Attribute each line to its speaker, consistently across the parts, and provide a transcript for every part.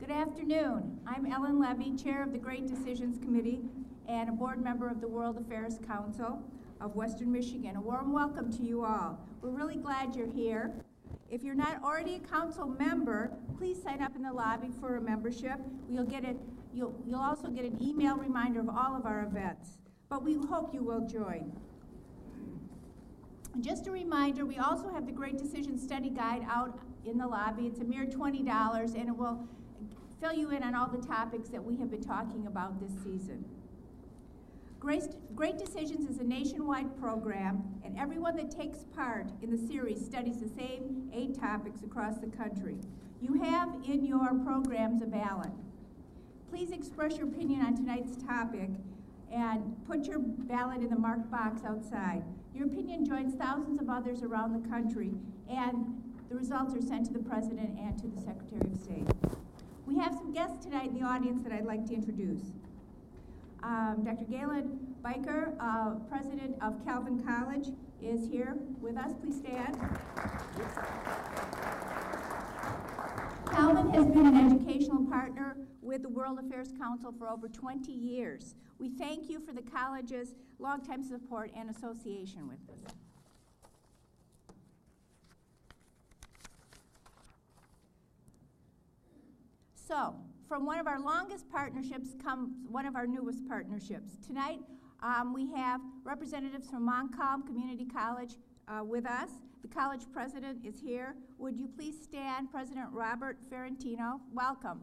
Speaker 1: Good afternoon. I'm Ellen Levy, Chair of the Great Decisions Committee and a board member of the World Affairs Council of Western Michigan. A warm welcome to you all. We're really glad you're here. If you're not already a council member, please sign up in the lobby for a membership. You'll also get an email reminder of all of our events, but we hope you will join. Just a reminder, we also have the Great Decisions Study Guide out in the lobby. It's a mere $20, and it will fill you in on all the topics that we have been talking about this season. Great Decisions is a nationwide program, and everyone that takes part in the series studies the same 8 topics across the country. You have in your programs a ballot. Please express your opinion on tonight's topic and put your ballot in the marked box outside. Your opinion joins thousands of others around the country, and the results are sent to the President and to the Secretary of State. We have some guests tonight in the audience that I'd like to introduce. Dr. Galen Biker, President of Calvin College, is here with us. Please stand. Calvin has been an educational partner with the World Affairs Council for over 20 years. We thank you for the college's longtime support and association with us. So, from one of our longest partnerships comes one of our newest partnerships. Tonight, we have representatives from Montcalm Community College with us. The college president is here. Would you please stand, President Robert Ferrantino? Welcome.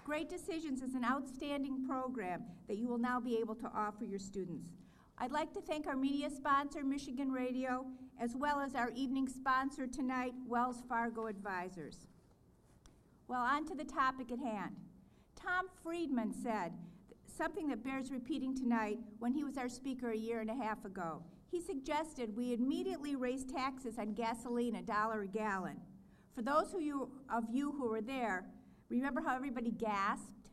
Speaker 1: Great Decisions is an outstanding program that you will now be able to offer your students. I'd like to thank our media sponsor, Michigan Radio, as well as our evening sponsor tonight, Wells Fargo Advisors. Well, on to the topic at hand. Tom Friedman said something that bears repeating tonight when he was our speaker a year and a half ago. He suggested we immediately raise taxes on gasoline $1 a gallon. For those of you who were there, remember how everybody gasped?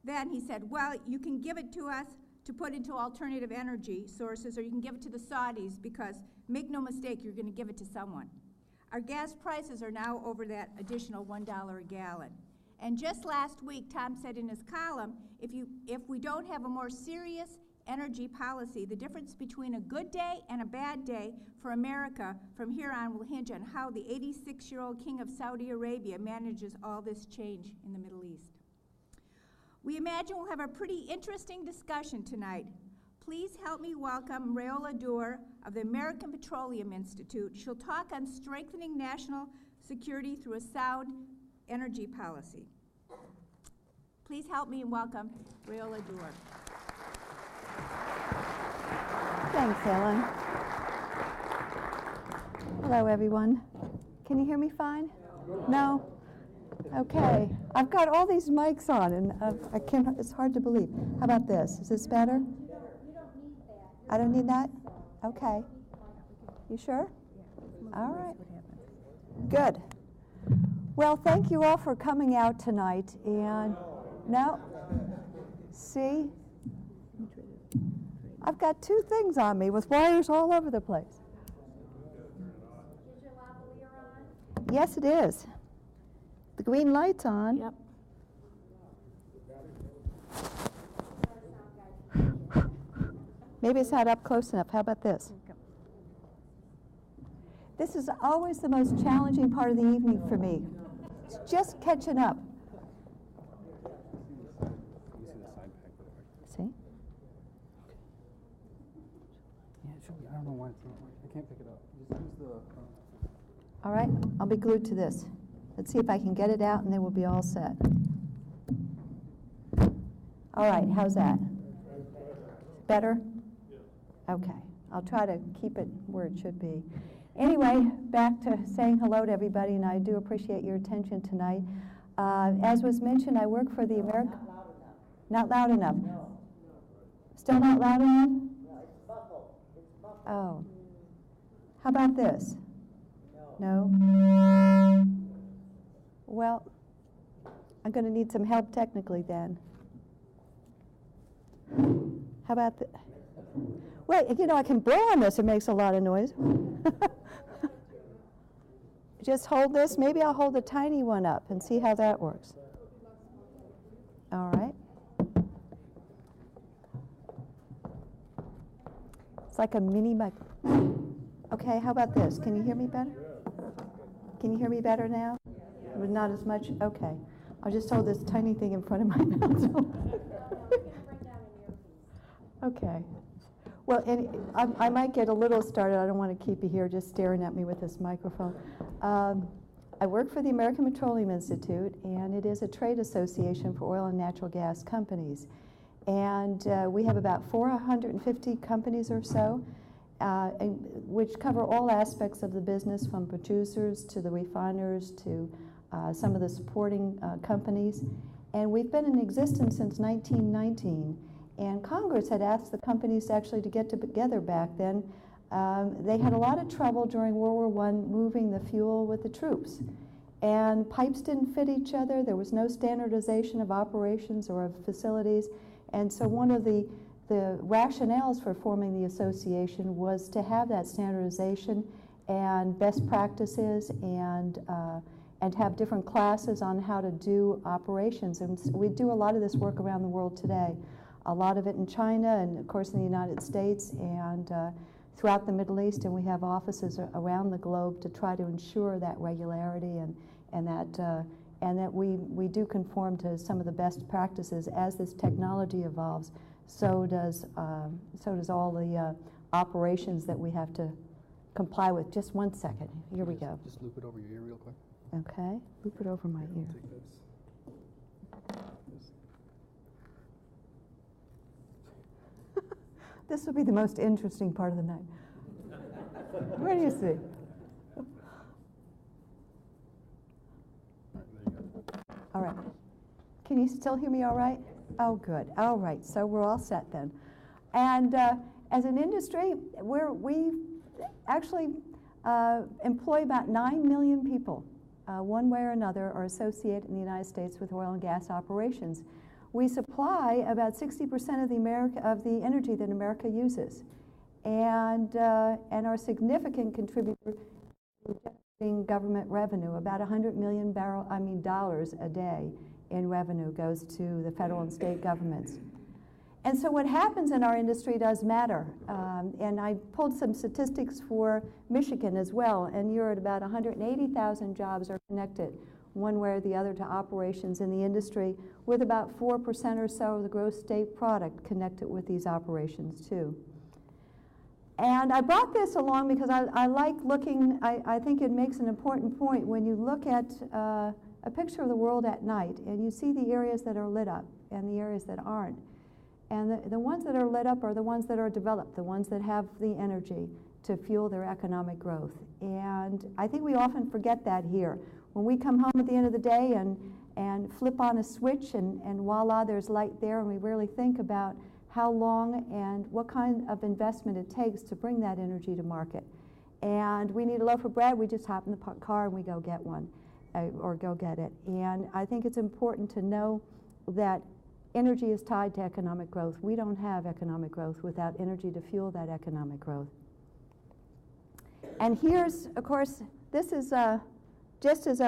Speaker 1: Then he said, well, you can give it to us to put into alternative energy sources, or you can give it to the Saudis, because make no mistake, you're going to give it to someone. Our gas prices are now over that additional $1 a gallon. And just last week, Tom said in his column, if we don't have a more serious energy policy, the difference between a good day and a bad day for America from here on will hinge on how the 86-year-old king of Saudi Arabia manages all this change in the Middle East. We imagine we'll have a pretty interesting discussion tonight. Please help me welcome Royola of the American Petroleum Institute. She'll talk on strengthening national security through a sound energy policy. Please help me welcome Royola.
Speaker 2: Thanks, Ellen. Hello, everyone. Can you hear me fine? No? Okay. I've got all these mics on, and it's hard to believe. How about this? Is this better?
Speaker 3: You don't need that.
Speaker 2: I don't need that? Okay. You sure? All right. Good. Well, thank you all for coming out tonight. And now, see? I've got 2 things on me with wires all over the place.
Speaker 3: Is your lavalier on?
Speaker 2: Yes, it is. The green light's on.
Speaker 1: Yep.
Speaker 2: Maybe it's not up close enough. How about this? This is always the most challenging part of the evening for me. It's just catching up. See?
Speaker 4: Yeah, it should be. I don't know why it's not working. I can't pick it up. Just use the...
Speaker 2: All right, I'll be glued to this. Let's see if I can get it out, and then we'll be all set. All right, how's that? Better? Okay, I'll try to keep it where it should be. Anyway, back to saying hello to everybody, and I do appreciate your attention tonight. As was mentioned, I work for the American... Not loud enough. No. Still not loud enough?
Speaker 5: No, it's muffled. It's muffled.
Speaker 2: Oh. How about this?
Speaker 5: No.
Speaker 2: No? Well, I'm going to need some help technically then. How about the... Wait, you know, I can blow on this. It makes a lot of noise. just hold this. Maybe I'll hold the tiny one up and see how that works. All right. It's like a mini mic. Okay, how about this? Can you hear me better? Can you hear me better now? But not as much? Okay. I'll just hold this tiny thing in front of my mouth. Okay. Well, I might get a little started. I don't want to keep you here just staring at me with this microphone. I work for the American Petroleum Institute, and it is a trade association for oil and natural gas companies. And we have about 450 companies or so, which cover all aspects of the business, from producers to the refiners to some of the supporting companies. And we've been in existence since 1919. And Congress had asked the companies actually to get together back then. They had a lot of trouble during World War I moving the fuel with the troops. And pipes didn't fit each other. There was no standardization of operations or of facilities. And so one of the rationales for forming the association was to have that standardization and best practices and have different classes on how to do operations. And we do a lot of this work around the world today. A lot of it in China and, of course, in the United States and throughout the Middle East. And we have offices around the globe to try to ensure that regularity and that we do conform to some of the best practices. As this technology evolves, so does all the operations that we have to comply with. Just one second. Here we go.
Speaker 4: Just loop it over your ear real quick.
Speaker 2: Okay. Loop it over my ear.
Speaker 4: Take this.
Speaker 2: This will be the most interesting part of the night. What do you see? All right. Can you still hear me all right? Oh, good. All right. So we're all set then. And as an industry, we actually employ about 9 million people, one way or another, are associated in the United States with oil and gas operations. We supply about 60% of the energy that America uses, and are significant contributor to generating government revenue. About $100 million dollars a day in revenue goes to the federal and state governments. And so what happens in our industry does matter. And I pulled some statistics for Michigan as well, and you're at about 180,000 jobs are connected one way or the other to operations in the industry, with about 4% or so of the gross state product connected with these operations too. And I brought this along because I like looking, I think it makes an important point when you look at a picture of the world at night and you see the areas that are lit up and the areas that aren't. And the ones that are lit up are the ones that are developed, the ones that have the energy to fuel their economic growth. And I think we often forget that here. When we come home at the end of the day and flip on a switch and voila, there's light there, and we really think about how long and what kind of investment it takes to bring that energy to market. And we need a loaf of bread, we just hop in the car and we go get one, or go get it. And I think it's important to know that energy is tied to economic growth. We don't have economic growth without energy to fuel that economic growth. And here's, of course, this is just as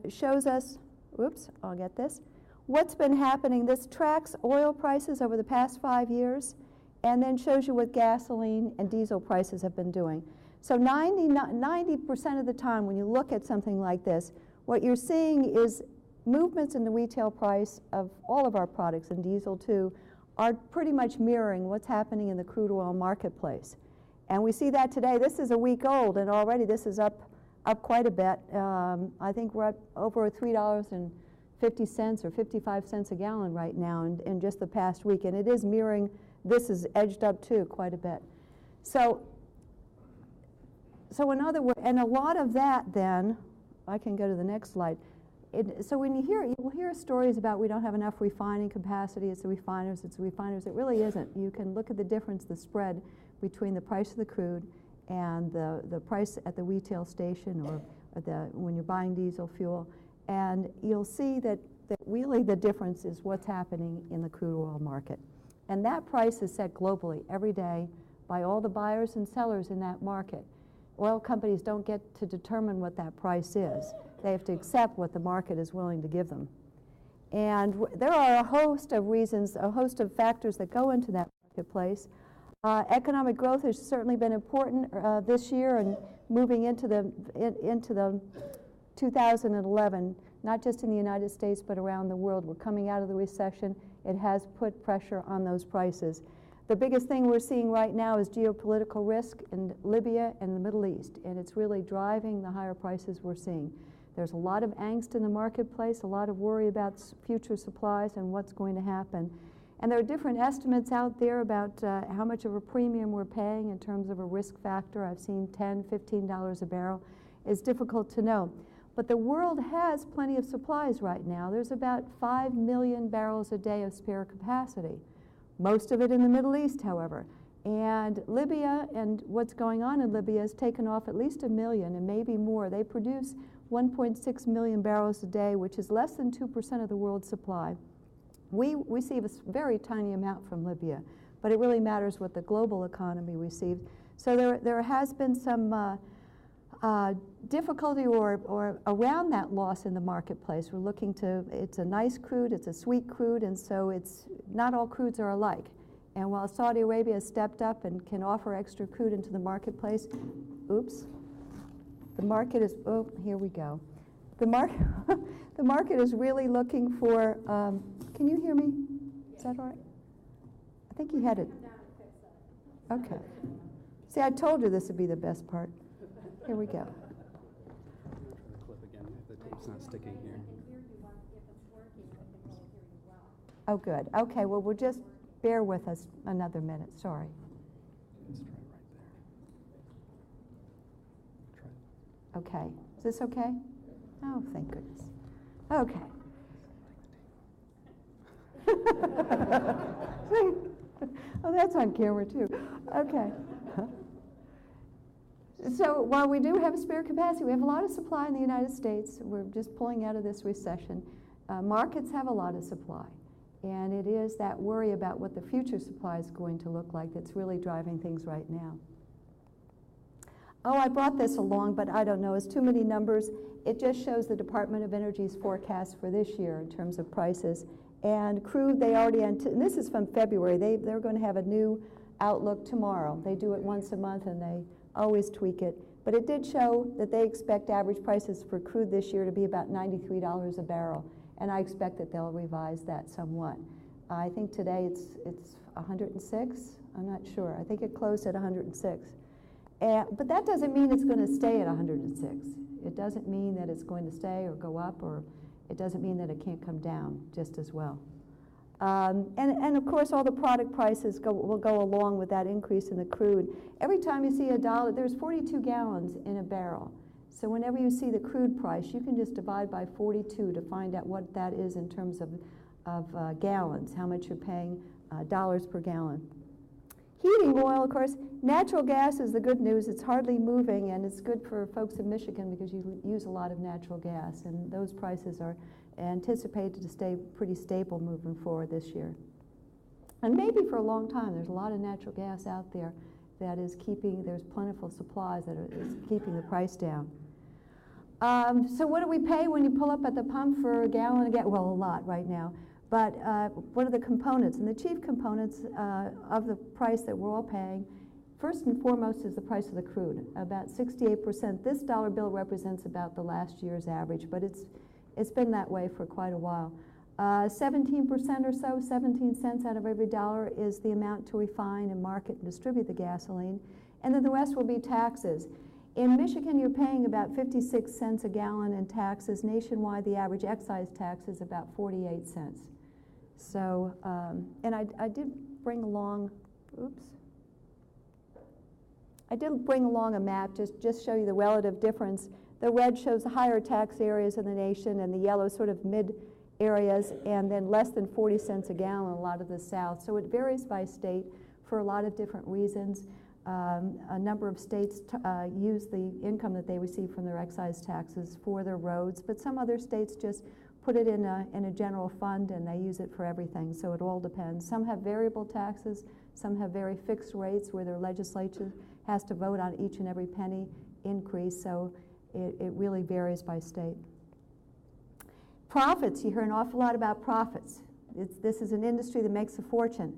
Speaker 2: shows us, oops, I'll get this, what's been happening. This tracks oil prices over the past 5 years and then shows you what gasoline and diesel prices have been doing. So 90% of the time when you look at something like this, what you're seeing is movements in the retail price of all of our products, and diesel too, are pretty much mirroring what's happening in the crude oil marketplace. And we see that today. This is a week old, and already this is up quite a bit. I think we're at over $3.50 or 55 cents a gallon right now in just the past week, and it is mirroring. This is edged up too quite a bit. So in other words, and a lot of that then, I can go to the next slide. So when you'll hear stories about we don't have enough refining capacity, it's the refiners, it really isn't. You can look at the difference, the spread between the price of the crude and the price at the retail station or when you're buying diesel fuel, and you'll see that really the difference is what's happening in the crude oil market. And that price is set globally every day by all the buyers and sellers in that market. oil companies don't get to determine what that price is. They have to accept what the market is willing to give them. And there are a host of reasons, a host of factors that go into that marketplace. Economic growth has certainly been important this year and moving into the 2011, not just in the United States but around the world. We're coming out of the recession. It has put pressure on those prices. The biggest thing we're seeing right now is geopolitical risk in Libya and the Middle East, and it's really driving the higher prices we're seeing. There's a lot of angst in the marketplace, a lot of worry about future supplies and what's going to happen. And there are different estimates out there about how much of a premium we're paying in terms of a risk factor. I've seen $10, $15 a barrel. It's difficult to know. But the world has plenty of supplies right now. There's about 5 million barrels a day of spare capacity. Most of it in the Middle East, however. And Libya and what's going on in Libya has taken off at least 1 million and maybe more. They produce 1.6 million barrels a day, which is less than 2% of the world's supply. We receive a very tiny amount from Libya, but it really matters what the global economy receives. So there has been some difficulty or around that loss in the marketplace. We're looking to, it's a nice crude, it's a sweet crude, and so it's not all crudes are alike. And while Saudi Arabia has stepped up and can offer extra crude into the marketplace, oops, the market is, oh, here we go. The market is really looking for, can you hear me? Is that all right? I think you had it. Okay. See, I told you this would be the best part. Here we go.
Speaker 4: Clip again if the tape's not sticking here.
Speaker 2: Oh, good. Okay, well, we'll just bear with us another minute. Sorry.
Speaker 4: Let's try right there. Try.
Speaker 2: Okay. Is this okay? Oh, thank goodness. Okay. Oh, that's on camera too. Okay. So while we do have spare capacity, we have a lot of supply in the United States. We're just pulling out of this recession. Markets have a lot of supply. And it is that worry about what the future supply is going to look like that's really driving things right now. Oh, I brought this along, but I don't know. It's too many numbers. It just shows the Department of Energy's forecast for this year in terms of prices. And crude, they already, and this is from February. They're going to have a new outlook tomorrow. They do it once a month, and they always tweak it. But it did show that they expect average prices for crude this year to be about $93 a barrel. And I expect that they'll revise that somewhat. I think today it's 106. I'm not sure. I think it closed at 106. But that doesn't mean it's going to stay at 106. It doesn't mean that it's going to stay or go up, or it doesn't mean that it can't come down just as well. And of course, all the product prices will go along with that increase in the crude. Every time you see $1, there's 42 gallons in a barrel. So whenever you see the crude price, you can just divide by 42 to find out what that is in terms of gallons, how much you're paying dollars per gallon. Heating oil, of course, natural gas is the good news. It's hardly moving, and it's good for folks in Michigan because you use a lot of natural gas, and those prices are anticipated to stay pretty stable moving forward this year. And maybe for a long time. There's a lot of natural gas out there that is keeping, there's plentiful supplies that is keeping the price down. So what do we pay when you pull up at the pump for a gallon of gas? Well, a lot right now. But what are the components? And the chief components of the price that we're all paying, first and foremost, is the price of the crude. About 68%. This dollar bill represents about the last year's average, but it's been that way for quite a while. 17% or so, 17 cents out of every dollar is the amount to refine and market and distribute the gasoline. And then the rest will be taxes. In Michigan, you're paying about 56 cents a gallon in taxes. Nationwide, the average excise tax is about 48 cents. So, and I did bring along, oops. I did bring along a map, just show you the relative difference. The red shows the higher tax areas in the nation, and the yellow sort of mid areas, and then less than 40 cents a gallon in a lot of the South. So it varies by state for a lot of different reasons. A number of states use the income that they receive from their excise taxes for their roads, but some other states just put it in a general fund and they use it for everything, so it all depends. Some have variable taxes, some have very fixed rates where their legislature has to vote on each and every penny, increase, so it really varies by state. Profits, you hear an awful lot about profits. This is an industry that makes a fortune,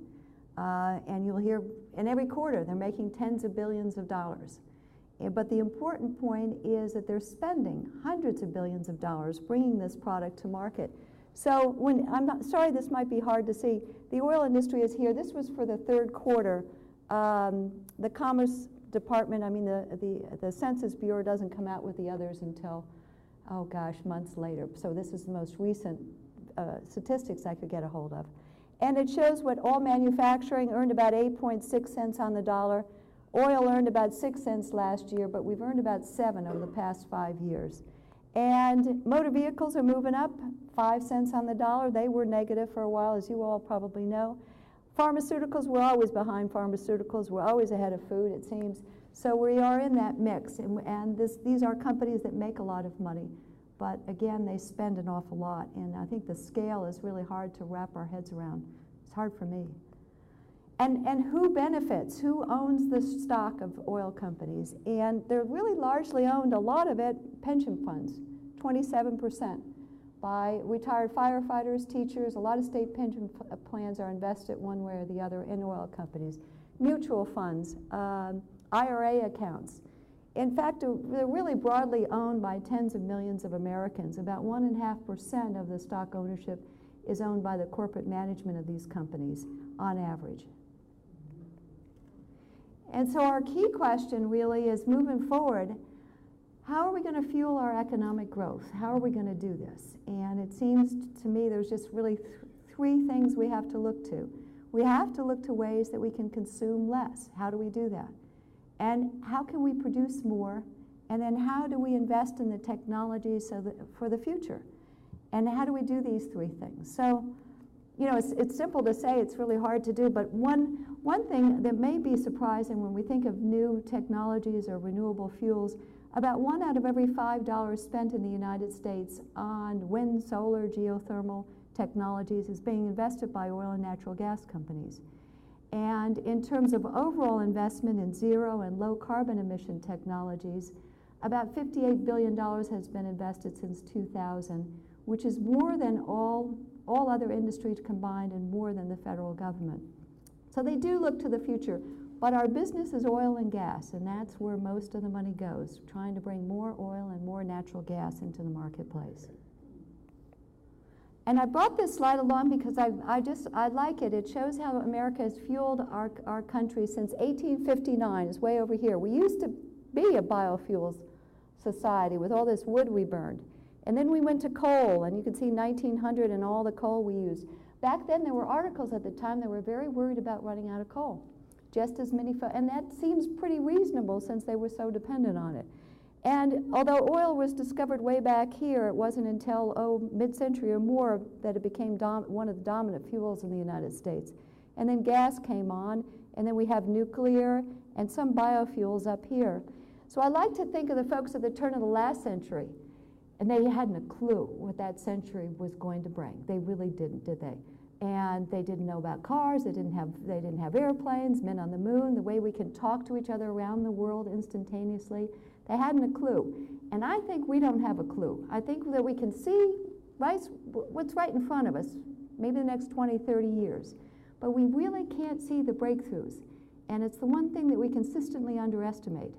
Speaker 2: and you'll hear in every quarter they're making tens of billions of dollars. But the important point is that they're spending hundreds of billions of dollars bringing this product to market. So I'm not sorry, this might be hard to see. The oil industry is here. This was for the third quarter. The Commerce Department, I mean the Census Bureau doesn't come out with the others until, oh gosh, months later. So this is the most recent statistics I could get a hold of. And it shows what all manufacturing earned about 8.6 cents on the dollar. Oil earned about 6 cents last year, but we've earned about 7 over the past 5 years. And motor vehicles are moving up, 5 cents on the dollar. They were negative for a while, as you all probably know. Pharmaceuticals, we're always behind pharmaceuticals. We're always ahead of food, it seems. So we are in that mix, and these are companies that make a lot of money. But again, they spend an awful lot, and I think the scale is really hard to wrap our heads around. It's hard for me. And who benefits? Who owns the stock of oil companies? And they're really largely owned, a lot of it, pension funds, 27%, by retired firefighters, teachers. A lot of state pension plans are invested one way or the other in oil companies. Mutual funds, IRA accounts. In fact, they're really broadly owned by tens of millions of Americans. About 1.5% of the stock ownership is owned by the corporate management of these companies, on average. And so our key question really is, moving forward, how are we going to fuel our economic growth? How are we going to do this? And it seems to me there's just really three things we have to look to. We have to look to ways that we can consume less. How do we do that? And how can we produce more? And then how do we invest in the technology for the future? And how do we do these three things? So, you know, it's simple to say, it's really hard to do, but one thing that may be surprising when we think of new technologies or renewable fuels, about 1 out of every $5 spent in the United States on wind, solar, geothermal technologies is being invested by oil and natural gas companies. And in terms of overall investment in zero and low carbon emission technologies, about $58 billion has been invested since 2000, which is more than all other industries combined and more than the federal government. So they do look to the future, but our business is oil and gas, and that's where most of the money goes, trying to bring more oil and more natural gas into the marketplace. And I brought this slide along because I like it. It shows how America has fueled our country since 1859. It's way over here. We used to be a biofuels society with all this wood we burned. And then we went to coal, and you can see 1900 and all the coal we used. Back then, there were articles at the time that were very worried about running out of coal. Just as many, and that seems pretty reasonable since they were so dependent on it. And although oil was discovered way back here, it wasn't until, mid-century or more that it became one of the dominant fuels in the United States. And then gas came on, and then we have nuclear and some biofuels up here. So I like to think of the folks at the turn of the last century, and they hadn't a clue what that century was going to bring. They really didn't, did they? And they didn't know about cars, they didn't have airplanes, men on the moon, the way we can talk to each other around the world instantaneously. They hadn't a clue. And I think we don't have a clue. I think that we can see what's right in front of us, maybe the next 20, 30 years. But we really can't see the breakthroughs. And it's the one thing that we consistently underestimate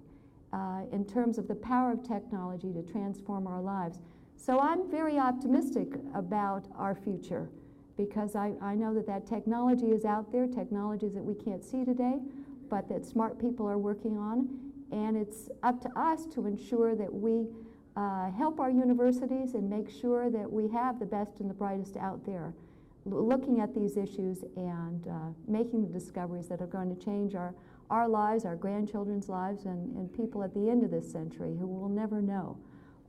Speaker 2: in terms of the power of technology to transform our lives. So I'm very optimistic about our future, because I know that technology is out there, technologies that we can't see today, but that smart people are working on. And it's up to us to ensure that we help our universities and make sure that we have the best and the brightest out there looking at these issues and making the discoveries that are going to change our lives, our grandchildren's lives, and people at the end of this century who will never know.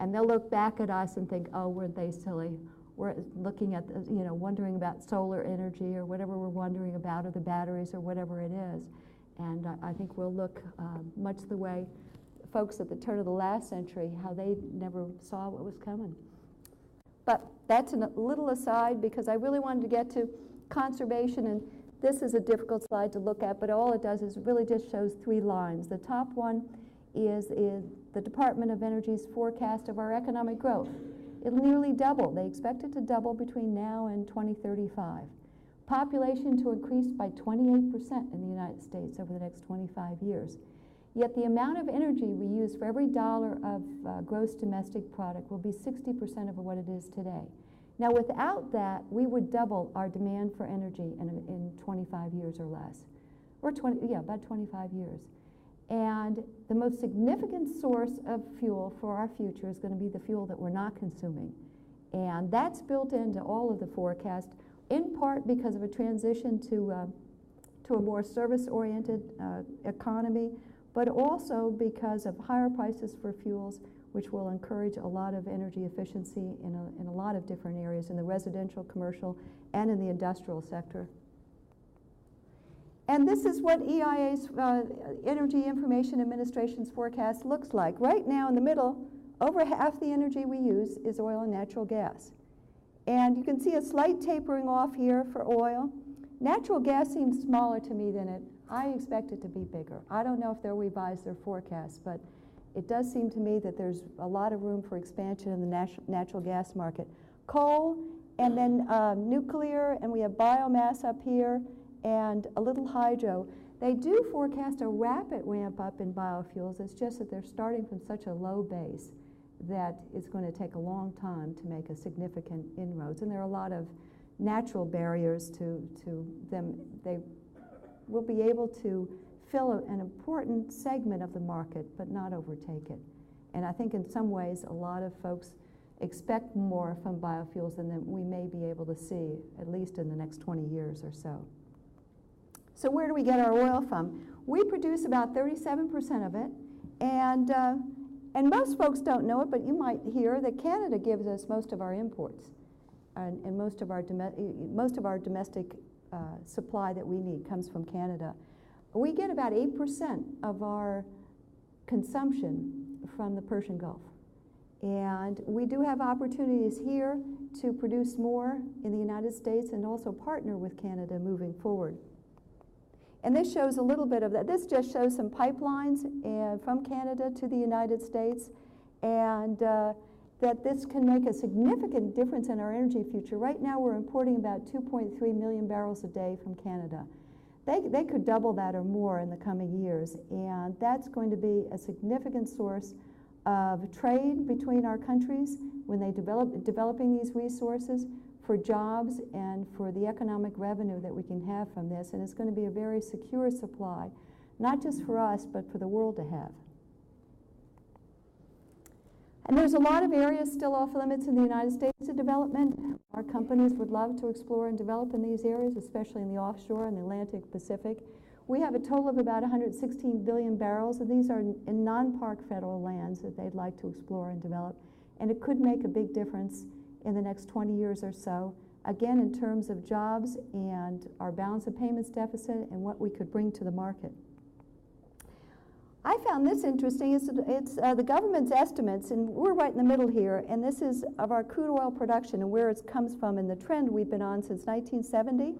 Speaker 2: And they'll look back at us and think, oh, weren't they silly? We're looking at, wondering about solar energy or whatever we're wondering about, or the batteries or whatever it is. And I think we'll look much the way folks at the turn of the last century, how they never saw what was coming. But that's a little aside, because I really wanted to get to conservation, and this is a difficult slide to look at, but all it does is really just shows 3 lines. The top one is the Department of Energy's forecast of our economic growth. It'll nearly double. They expect it to double between now and 2035. Population to increase by 28% in the United States over the next 25 years. Yet the amount of energy we use for every dollar of gross domestic product will be 60% of what it is today. Now, without that, we would double our demand for energy in 25 years or less, or about 25 years. And the most significant source of fuel for our future is going to be the fuel that we're not consuming. And that's built into all of the forecast, in part because of a transition to a more service-oriented economy, but also because of higher prices for fuels, which will encourage a lot of energy efficiency in a lot of different areas, in the residential, commercial, and in the industrial sector. And this is what EIA's Energy Information Administration's forecast looks like. Right now in the middle, over half the energy we use is oil and natural gas. And you can see a slight tapering off here for oil. Natural gas seems smaller to me than it. I expect it to be bigger. I don't know if they'll revise their forecast, but it does seem to me that there's a lot of room for expansion in the natural gas market. Coal, and then nuclear, and we have biomass up here, and a little hydro. They do forecast a rapid ramp up in biofuels. It's just that they're starting from such a low base that it's going to take a long time to make a significant inroads. And there are a lot of natural barriers to them. They will be able to fill an important segment of the market, but not overtake it. And I think in some ways, a lot of folks expect more from biofuels than that we may be able to see, at least in the next 20 years or so. So where do we get our oil from? We produce about 37% of it, and most folks don't know it, but you might hear that Canada gives us most of our imports and most of our domestic supply that we need comes from Canada. We get about 8% of our consumption from the Persian Gulf. And we do have opportunities here to produce more in the United States and also partner with Canada moving forward. And this shows a little bit of that. This just shows some pipelines from Canada to the United States, and that this can make a significant difference in our energy future. Right now we're importing about 2.3 million barrels a day from Canada. They could double that or more in the coming years, and that's going to be a significant source of trade between our countries when they developing these resources, for jobs and for the economic revenue that we can have from this. And it's going to be a very secure supply, not just for us, but for the world to have. And there's a lot of areas still off limits in the United States to development. Our companies would love to explore and develop in these areas, especially in the offshore and the Atlantic Pacific. We have a total of about 116 billion barrels, and these are in non-park federal lands that they'd like to explore and develop. And it could make a big difference in the next 20 years or so, again, in terms of jobs and our balance of payments deficit and what we could bring to the market. I found this interesting. It's the government's estimates, and we're right in the middle here, and this is of our crude oil production and where it comes from and the trend we've been on since 1970.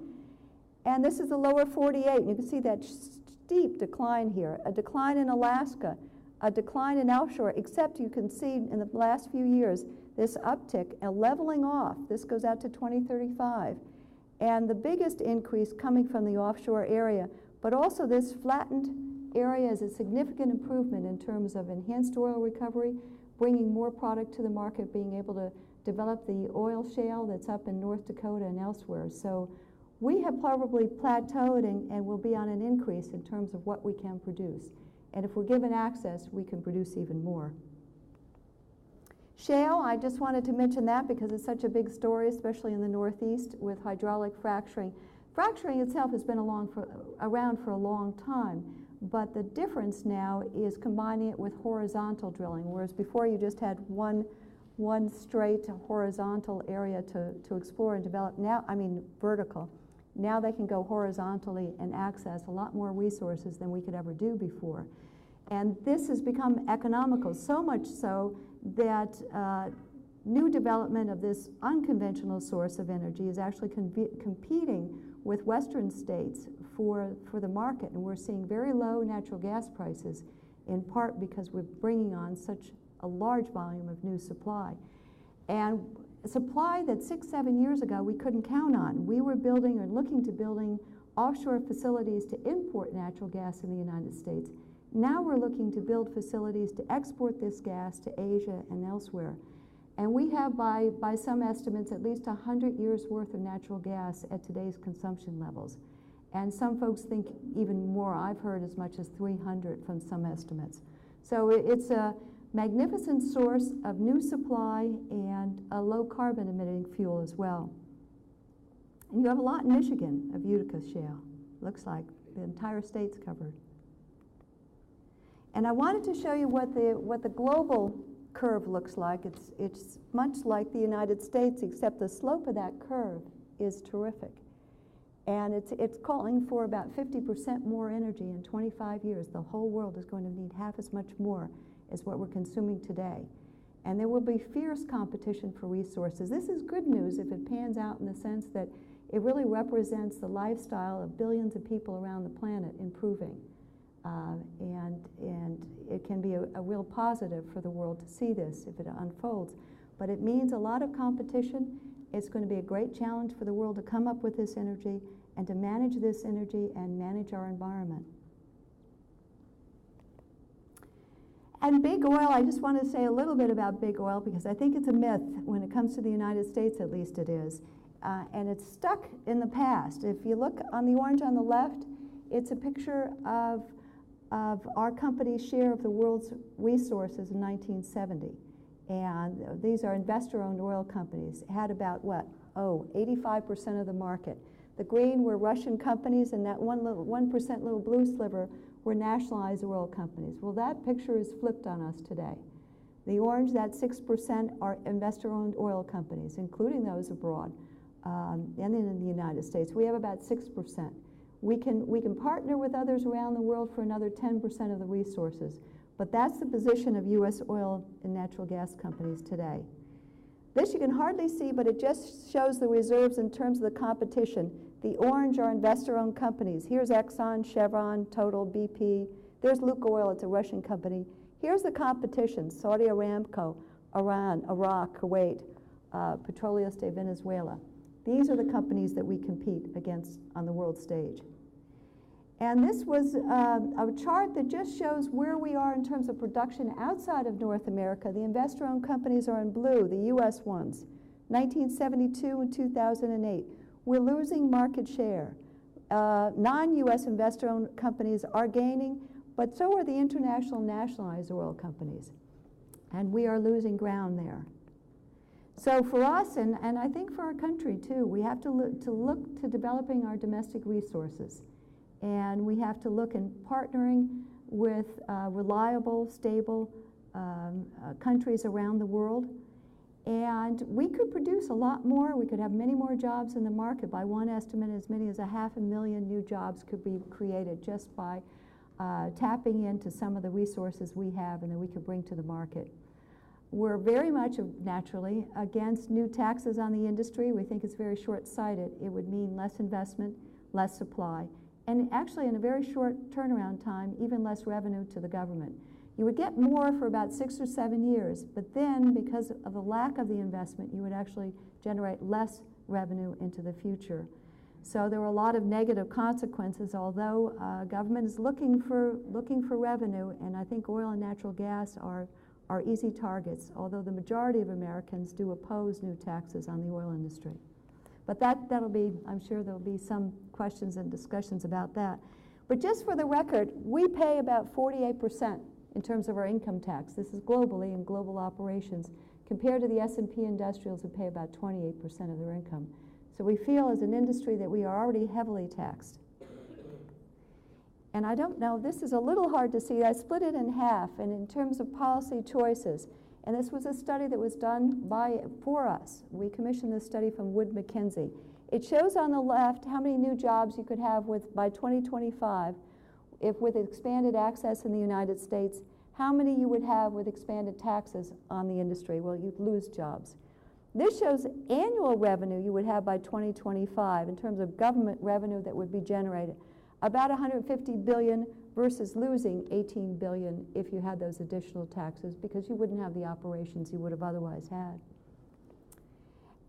Speaker 2: And this is the lower 48, and you can see that steep decline here, a decline in Alaska, a decline in offshore, except you can see in the last few years this uptick, a leveling off. This goes out to 2035. And the biggest increase coming from the offshore area, but also this flattened area is a significant improvement in terms of enhanced oil recovery, bringing more product to the market, being able to develop the oil shale that's up in North Dakota and elsewhere. So we have probably plateaued and will be on an increase in terms of what we can produce. And if we're given access, we can produce even more. Shale, I just wanted to mention that because it's such a big story, especially in the Northeast with hydraulic fracturing. Fracturing itself has been around for a long time, but the difference now is combining it with horizontal drilling, whereas before you just had one straight horizontal area to explore and develop. Now, I mean vertical. Now they can go horizontally and access a lot more resources than we could ever do before. And this has become economical, so much so that new development of this unconventional source of energy is actually competing with Western states for the market. And we're seeing very low natural gas prices in part because we're bringing on such a large volume of new supply. And supply that 6-7 years ago we couldn't count on. We were building or looking to building offshore facilities to import natural gas in the United States. Now we're looking to build facilities to export this gas to Asia and elsewhere. And we have, by some estimates, at least 100 years worth of natural gas at today's consumption levels. And some folks think even more. I've heard as much as 300 from some estimates. So it's a magnificent source of new supply and a low carbon emitting fuel as well. And you have a lot in Michigan of Utica shale. Looks like the entire state's covered. And I wanted to show you what the global curve looks like. It's much like the United States, except the slope of that curve is terrific. And it's calling for about 50% more energy in 25 years. The whole world is going to need half as much more as what we're consuming today. And there will be fierce competition for resources. This is good news if it pans out in the sense that it really represents the lifestyle of billions of people around the planet improving. And it can be a real positive for the world to see this if it unfolds. But it means a lot of competition. It's going to be a great challenge for the world to come up with this energy and to manage this energy and manage our environment. And big oil, I just want to say a little bit about big oil because I think it's a myth. When it comes to the United States, at least it is. And it's stuck in the past. If you look on the orange on the left, it's a picture of our company's share of the world's resources in 1970. And these are investor-owned oil companies. It had about, 85% of the market. The green were Russian companies, and that 1% little blue sliver were nationalized oil companies. Well, that picture is flipped on us today. The orange, that 6%, are investor-owned oil companies, including those abroad and in the United States. We have about 6%. We can partner with others around the world for another 10% of the resources. But that's the position of U.S. oil and natural gas companies today. This you can hardly see, but it just shows the reserves in terms of the competition. The orange are investor-owned companies. Here's Exxon, Chevron, Total, BP. There's Lukoil, it's a Russian company. Here's the competition: Saudi Aramco, Iran, Iraq, Kuwait, Petroleum de Venezuela. These are the companies that we compete against on the world stage. And this was a chart that just shows where we are in terms of production outside of North America. The investor-owned companies are in blue, the U.S. ones, 1972 and 2008. We're losing market share. Non-U.S. investor-owned companies are gaining, but so are the international nationalized oil companies. And we are losing ground there. So for us, and I think for our country too, we have to look to developing our domestic resources. And we have to look in partnering with reliable, stable countries around the world. And we could produce a lot more. We could have many more jobs in the market. By one estimate, as many as 500,000 new jobs could be created just by tapping into some of the resources we have and that we could bring to the market. We're very much, naturally, against new taxes on the industry. We think it's very short-sighted. It would mean less investment, less supply, and actually in a very short turnaround time, even less revenue to the government. You would get more for about 6 or 7 years, but then because of the lack of the investment, you would actually generate less revenue into the future. So there were a lot of negative consequences, although government is looking for revenue, and I think oil and natural gas are easy targets, although the majority of Americans do oppose new taxes on the oil industry. But that'll be, I'm sure there'll be some questions and discussions about that. But just for the record, we pay about 48% in terms of our income tax. This is globally in global operations, compared to the S&P industrials who pay about 28% of their income. So we feel as an industry that we are already heavily taxed. And I don't know, this is a little hard to see. I split it in half, and in terms of policy choices. And this was a study that was done for us. We commissioned this study from Wood Mackenzie. It shows on the left how many new jobs you could have by 2025 with expanded access in the United States, how many you would have with expanded taxes on the industry. Well, you'd lose jobs. This shows annual revenue you would have by 2025 in terms of government revenue that would be generated. About $150 billion versus losing $18 billion if you had those additional taxes, because you wouldn't have the operations you would have otherwise had.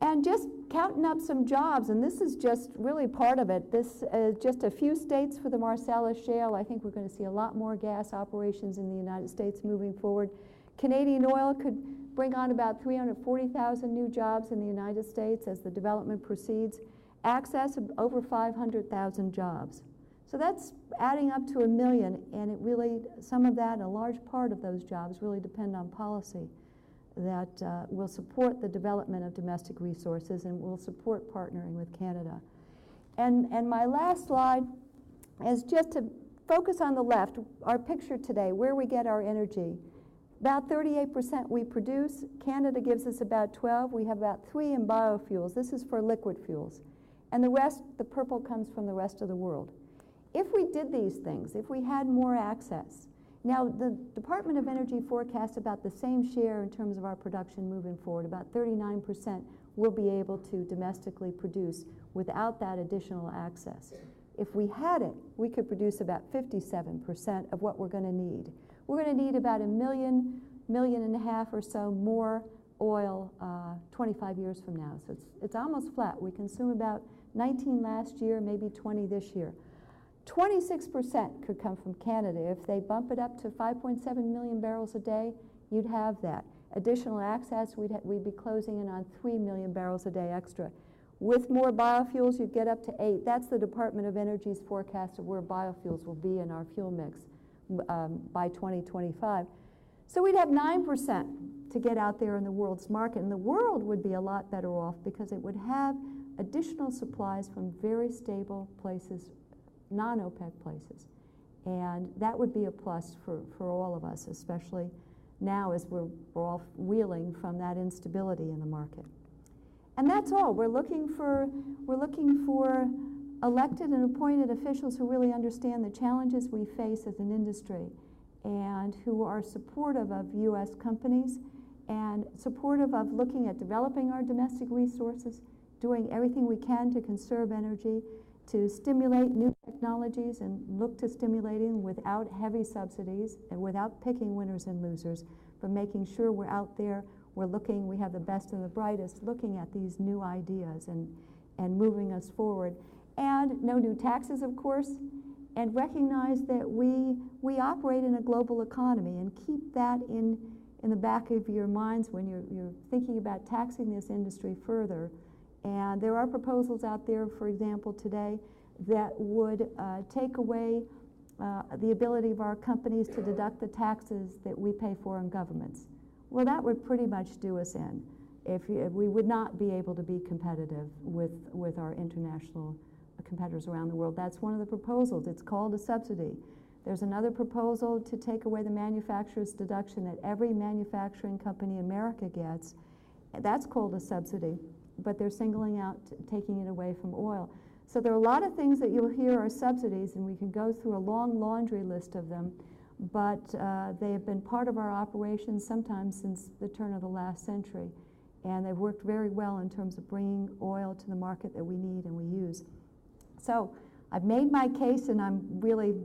Speaker 2: And just counting up some jobs, and this is just really part of it. This is just a few states for the Marcellus Shale. I think we're going to see a lot more gas operations in the United States moving forward. Canadian oil could bring on about 340,000 new jobs in the United States as the development proceeds. Access of over 500,000 jobs. So that's adding up to 1 million, and it really, some of that, a large part of those jobs really depend on policy that will support the development of domestic resources and will support partnering with Canada. And my last slide is just to focus on the left, our picture today, where we get our energy. About 38% we produce. Canada gives us about 12. We have about 3 in biofuels. This is for liquid fuels. And the rest, the purple, comes from the rest of the world. If we did these things, if we had more access, now the Department of Energy forecasts about the same share in terms of our production moving forward. About 39% will be able to domestically produce without that additional access. If we had it, we could produce about 57% of what we're going to need. We're going to need about 1 million, 1.5 million or so more oil 25 years from now. So it's almost flat. We consume about 19 last year, maybe 20 this year. 26% could come from Canada. If they bump it up to 5.7 million barrels a day, you'd have that. Additional access, we'd be closing in on 3 million barrels a day extra. With more biofuels, you'd get up to 8. That's the Department of Energy's forecast of where biofuels will be in our fuel mix by 2025. So we'd have 9% to get out there in the world's market, and the world would be a lot better off because it would have additional supplies from very stable places, non-OPEC places. And that would be a plus for all of us, especially now as we're all reeling from that instability in the market. And that's all. We're looking for elected and appointed officials who really understand the challenges we face as an industry and who are supportive of U.S. companies and supportive of looking at developing our domestic resources, doing everything we can to conserve energy, to stimulate new technologies and look to stimulating without heavy subsidies and without picking winners and losers, but making sure we're out there, we're looking, we have the best and the brightest looking at these new ideas and moving us forward. And no new taxes, of course, and recognize that we operate in a global economy, and keep that in the back of your minds when you're thinking about taxing this industry further. And there are proposals out there, for example, today, that would take away the ability of our companies to deduct the taxes that we pay for in governments. Well, that would pretty much do us in. If we would not be able to be competitive with our international competitors around the world. That's one of the proposals. It's called a subsidy. There's another proposal to take away the manufacturer's deduction that every manufacturing company in America gets. That's called a subsidy, but they're singling out taking it away from oil. So there are a lot of things that you'll hear are subsidies, and we can go through a long laundry list of them, but they have been part of our operations sometimes since the turn of the last century, and they've worked very well in terms of bringing oil to the market that we need and we use. So I've made my case, and I'm really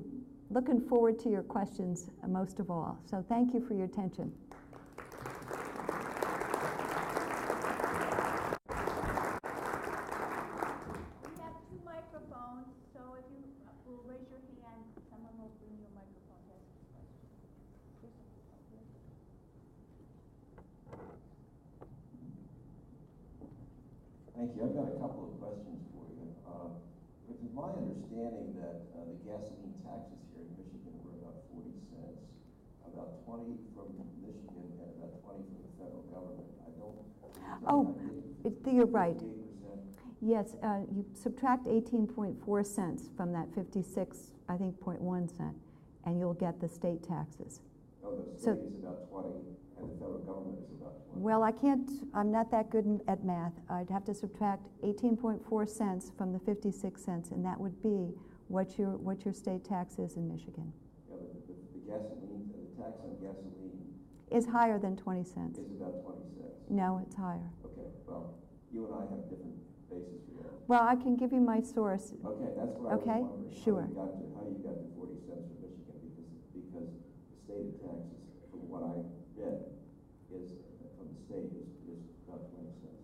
Speaker 2: looking forward to your questions most of all. So thank you for your attention.
Speaker 6: Thank you. I've got a couple of questions for you. It is my understanding that the gasoline taxes here in Michigan were about 40 cents, about 20 from Michigan and about 20 from the federal government. I don't.
Speaker 2: You're right. Yes, you subtract 18.4 cents from that 56, I think, 0.1 cent, and you'll get the state taxes.
Speaker 6: Oh, the state is about 20, and the federal government is about 20.
Speaker 2: Well, I'm not that good at math. I'd have to subtract 18.4 cents from the 56 cents, and that would be what your state tax is in Michigan.
Speaker 6: Yeah, the gasoline, the tax on gasoline
Speaker 2: is higher than 20 cents.
Speaker 6: Is about 20 cents.
Speaker 2: No, it's higher.
Speaker 6: Okay, well, you and I have different basis for that.
Speaker 2: Well, I can give you my source.
Speaker 6: Okay, that's what I was wondering.
Speaker 2: Sure.
Speaker 6: How you got to 40 cents for Michigan. what I read is, from the state, is about 20 cents.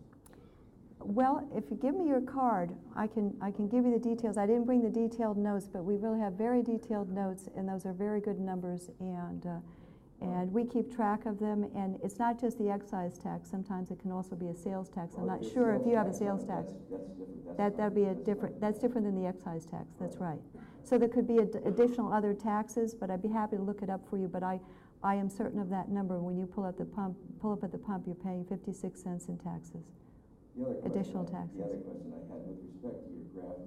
Speaker 2: Well, if you give me your card, I can give you the details. I didn't bring the detailed notes, but we really have very detailed notes, and those are very good numbers, and we keep track of them. And it's not just the excise tax. Sometimes it can also be a sales tax. I'm not sure if you have a sales tax.
Speaker 6: That's different.
Speaker 2: That's different than the excise tax. That's right. So there could be additional other taxes, but I'd be happy to look it up for you. But I am certain of that number. When you pull up at the pump, you're paying 56 cents in taxes. Additional taxes.
Speaker 6: The other question I had with respect to your graph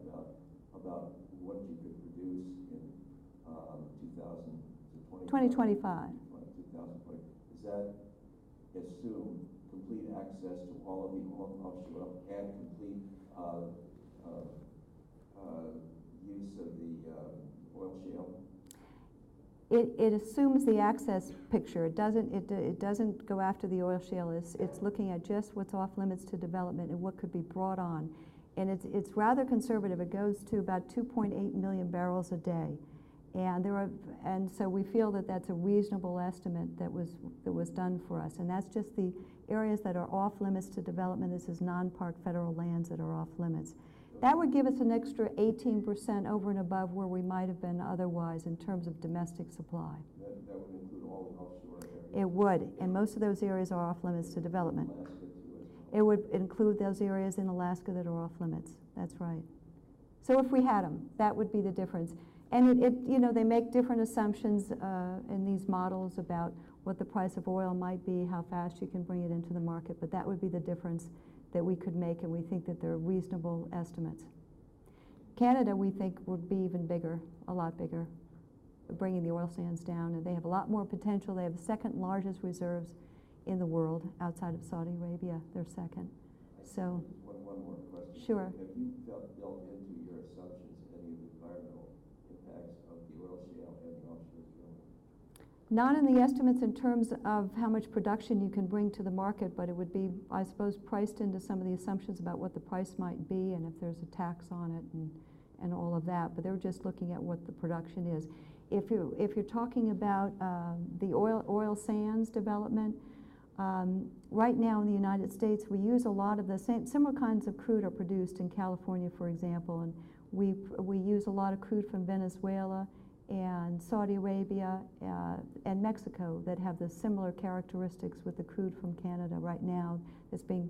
Speaker 6: about what you could produce in
Speaker 2: 2025.
Speaker 6: 2020, does that assume complete access to all of the offshore and complete use of the oil shale?
Speaker 2: It assumes the access picture. It doesn't go after the oil shale. It's looking at just what's off limits to development and what could be brought on. And it's rather conservative. It goes to about 2.8 million barrels a day. And so we feel that that's a reasonable estimate that was done for us. And that's just the areas that are off limits to development. This is non-park federal lands that are off limits. That would give us an extra 18% over and above where we might have been otherwise in terms of domestic supply.
Speaker 6: That would include all the offshore areas?
Speaker 2: It would, and most of those areas are off limits to development. It would include those areas in Alaska that are off limits. That's right. So if we had them, that would be the difference. And they make different assumptions in these models about what the price of oil might be, how fast you can bring it into the market, but that would be the difference that we could make, and we think that they're reasonable estimates. Canada, we think, would be even bigger, a lot bigger, bringing the oil sands down, and they have a lot more potential. They have the second largest reserves in the world outside of Saudi Arabia. They're second. So,
Speaker 6: one more question.
Speaker 2: Sure.
Speaker 6: Have you built into your assumptions any of the environmental impacts of the oil shale and the offshore drilling?
Speaker 2: Not in the estimates in terms of how much production you can bring to the market, but it would be, I suppose, priced into some of the assumptions about what the price might be and if there's a tax on it and all of that. But they're just looking at what the production is. If you're talking about the oil sands development, right now in the United States, we use a lot of the similar kinds of crude are produced in California, for example, and we use a lot of crude from Venezuela and Saudi Arabia and Mexico that have the similar characteristics with the crude from Canada right now that's being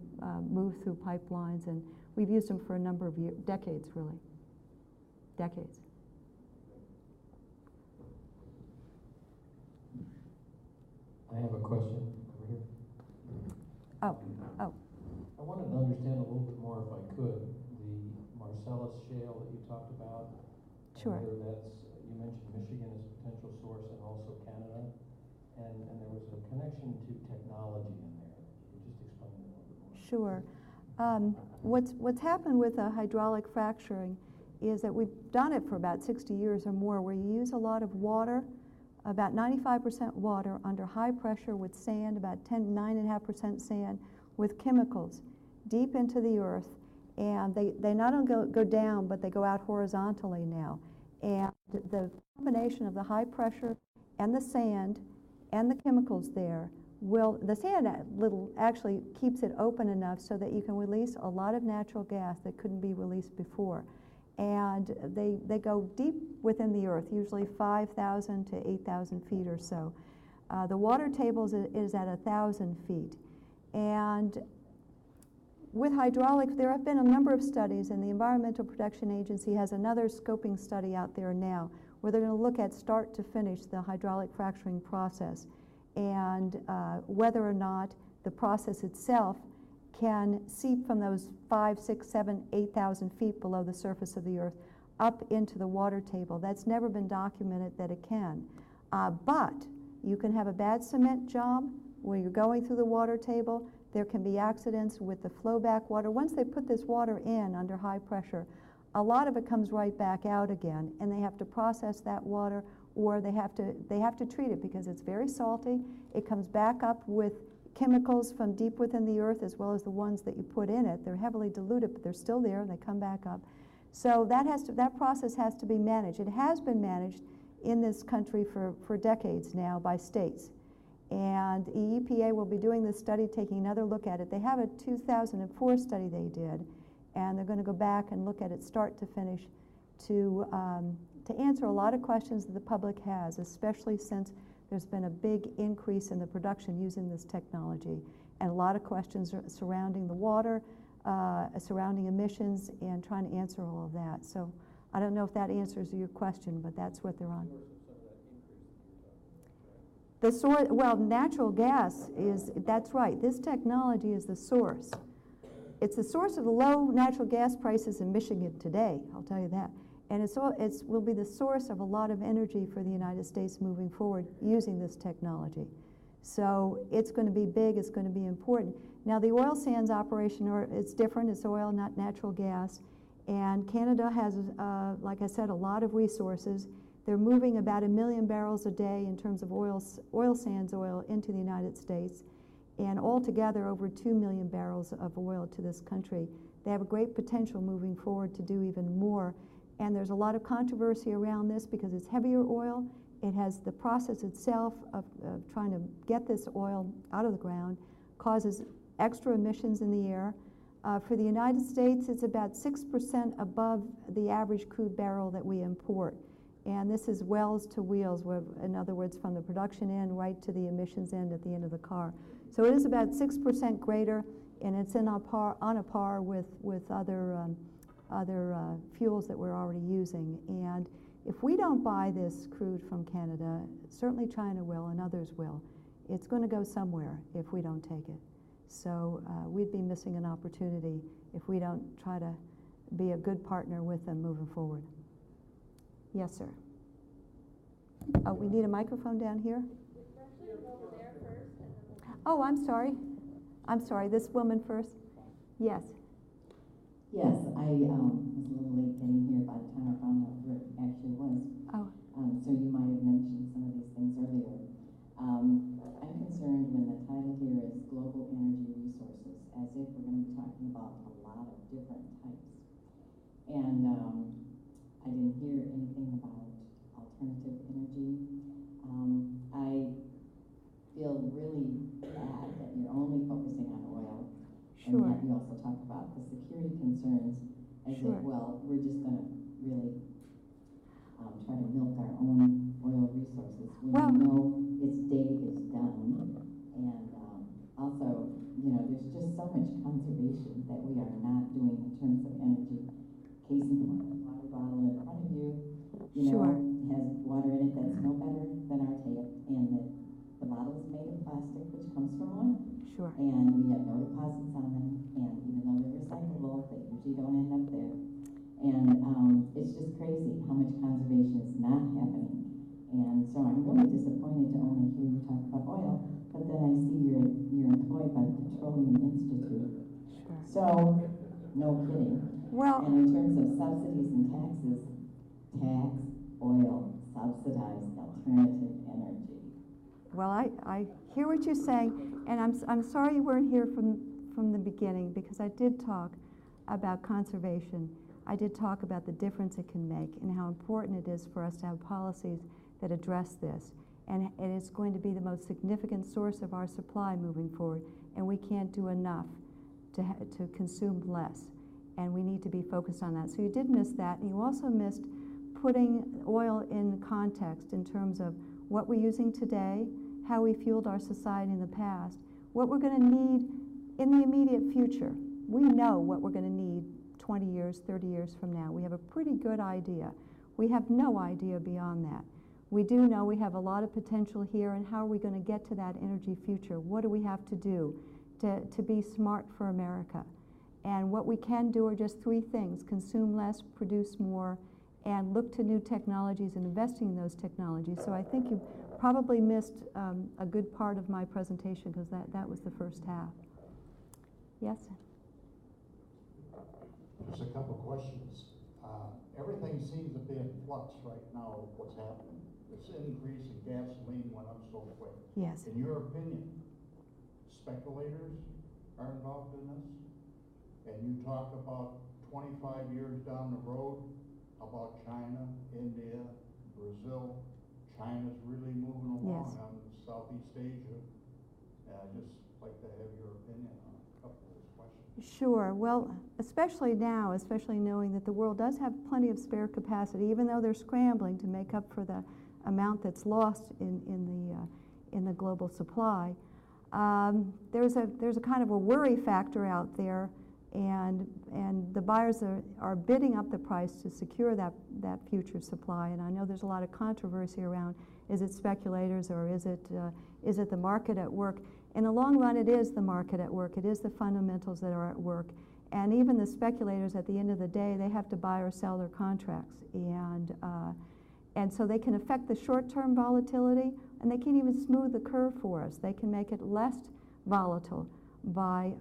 Speaker 2: moved through pipelines, and we've used them for a number of decades, really. Decades.
Speaker 7: I have a question over here.
Speaker 2: Oh.
Speaker 7: I wanted to understand a little bit more, if I could, the Marcellus shale that you talked about.
Speaker 2: Sure.
Speaker 7: Whether that's, you mentioned Michigan as a potential source and also Canada, and there was a connection to technology in there. Could you just explain that a little bit more?
Speaker 2: Sure. What's happened with hydraulic fracturing is that we've done it for about 60 years or more, where you use a lot of water, about 95% water under high pressure with sand, about 9.5% sand, with chemicals deep into the earth. And they not only go down, but they go out horizontally now. And the combination of the high pressure and the sand and the chemicals there the sand actually keeps it open enough so that you can release a lot of natural gas that couldn't be released before. And they go deep within the earth, usually 5,000 to 8,000 feet or so. The water table is at 1,000 feet. And with hydraulics, there have been a number of studies, and the Environmental Protection Agency has another scoping study out there now where they're going to look at start to finish the hydraulic fracturing process and whether or not the process itself can seep from those 5, 6, 7, 8,000 feet below the surface of the earth up into the water table. That's never been documented that it can. But you can have a bad cement job where you're going through the water table. There can be accidents with the flowback water. Once they put this water in under high pressure, a lot of it comes right back out again, and they have to process that water, or they have to treat it because it's very salty. It comes back up with chemicals from deep within the earth as well as the ones that you put in it. They're heavily diluted, but they're still there and they come back up. So that process has to be managed. It has been managed in this country for decades now by states. And the EPA will be doing this study, taking another look at it. They have a 2004 study they did, and they're going to go back and look at it start to finish to answer a lot of questions that the public has, especially since there's been a big increase in the production using this technology, and a lot of questions surrounding the water, surrounding emissions, and trying to answer all of that. So I don't know if that answers your question, but that's what they're on. The source, well, natural gas is, that's right, this technology is the source. It's the source of the low natural gas prices in Michigan today, I'll tell you that. And it will be the source of a lot of energy for the United States moving forward using this technology. So it's going to be big, it's going to be important. Now the oil sands operation, it's different, it's oil, not natural gas. And Canada has, like I said, a lot of resources. They're moving about 1 million barrels a day in terms of oil sands oil into the United States, and altogether over 2 million barrels of oil to this country. They have a great potential moving forward to do even more, and there's a lot of controversy around this because it's heavier oil. It has the process itself of trying to get this oil out of the ground, causes extra emissions in the air. For the United States, it's about 6% above the average crude barrel that we import. And this is wells to wheels, in other words, from the production end right to the emissions end at the end of the car. So it is about 6% greater, and it's on a par with other fuels that we're already using. And if we don't buy this crude from Canada, certainly China will and others will, it's going to go somewhere if we don't take it. So we'd be missing an opportunity if we don't try to be a good partner with them moving forward. Yes, sir. Oh, we need a microphone down here? Oh, I'm sorry. I'm sorry. This woman first. Yes.
Speaker 8: Yes, I was a little late getting here by the time I found out where it actually was.
Speaker 2: Oh.
Speaker 8: So you might have mentioned some of these things earlier. I'm concerned when the title here is Global Energy Resources, as if we're going to be talking about a lot of different types. And I didn't hear anything about alternative energy. I feel really bad that you're only focusing on oil.
Speaker 2: Sure.
Speaker 8: And yet you also talk about the security concerns as
Speaker 2: Sure.
Speaker 8: if, well, we're just going to really try to milk our own oil resources when
Speaker 2: Well,
Speaker 8: we know its day is done. And also, you know, there's just so much conservation that we are not doing in terms of energy. Case in point, the water bottle in front of you, you
Speaker 2: Sure.
Speaker 8: know, has water in it that's no better than our tap, and the bottle is made of plastic, which comes from one.
Speaker 2: Sure.
Speaker 8: And we have no deposits on them, and even though they're recyclable, they usually don't end up there. And it's just crazy how much conservation is not happening. And so I'm really disappointed to only hear you talk about oil, but then I see you're employed by the Petroleum Institute.
Speaker 2: Sure.
Speaker 8: So, no kidding.
Speaker 2: Well,
Speaker 8: And in terms of subsidies and taxes, tax oil, subsidize alternative energy.
Speaker 2: well, I hear what you're saying, and I'm sorry you weren't here from the beginning, because I did talk about conservation. I did talk about the difference it can make and how important it is for us to have policies that address this. And it's going to be the most significant source of our supply moving forward, and we can't do enough to consume less. And we need to be focused on that. So you did miss that, and you also missed putting oil in context in terms of what we're using today, how we fueled our society in the past, what we're going to need in the immediate future. We know what we're going to need 20 years, 30 years from now. We have a pretty good idea. We have no idea beyond that. We do know we have a lot of potential here, and how are we going to get to that energy future? What do we have to do to be smart for America? And what we can do are just 3 things: consume less, produce more, and look to new technologies and investing in those technologies. So I think you probably missed a good part of my presentation, because that was the first half. Yes?
Speaker 9: Just a couple of questions. Everything seems to be in flux right now with what's happening. This increase in gasoline went up so quick.
Speaker 2: Yes.
Speaker 9: In your opinion, speculators are involved in this? And you talk about 25 years down the road about China, India, Brazil. China's really moving along
Speaker 2: Yes.
Speaker 9: on Southeast Asia. And I'd just like to have your opinion on a couple of those questions.
Speaker 2: Sure. Well, especially now, especially knowing that the world does have plenty of spare capacity, even though they're scrambling to make up for the amount that's lost in the global supply. There's a kind of a worry factor out there, and the buyers are bidding up the price to secure that future supply. And I know there's a lot of controversy around, is it speculators or is it the market at work? In the long run, it is the market at work. It is the fundamentals that are at work. And even the speculators, at the end of the day, they have to buy or sell their contracts. And so they can affect the short-term volatility, and they can even smooth the curve for us. They can make it less volatile by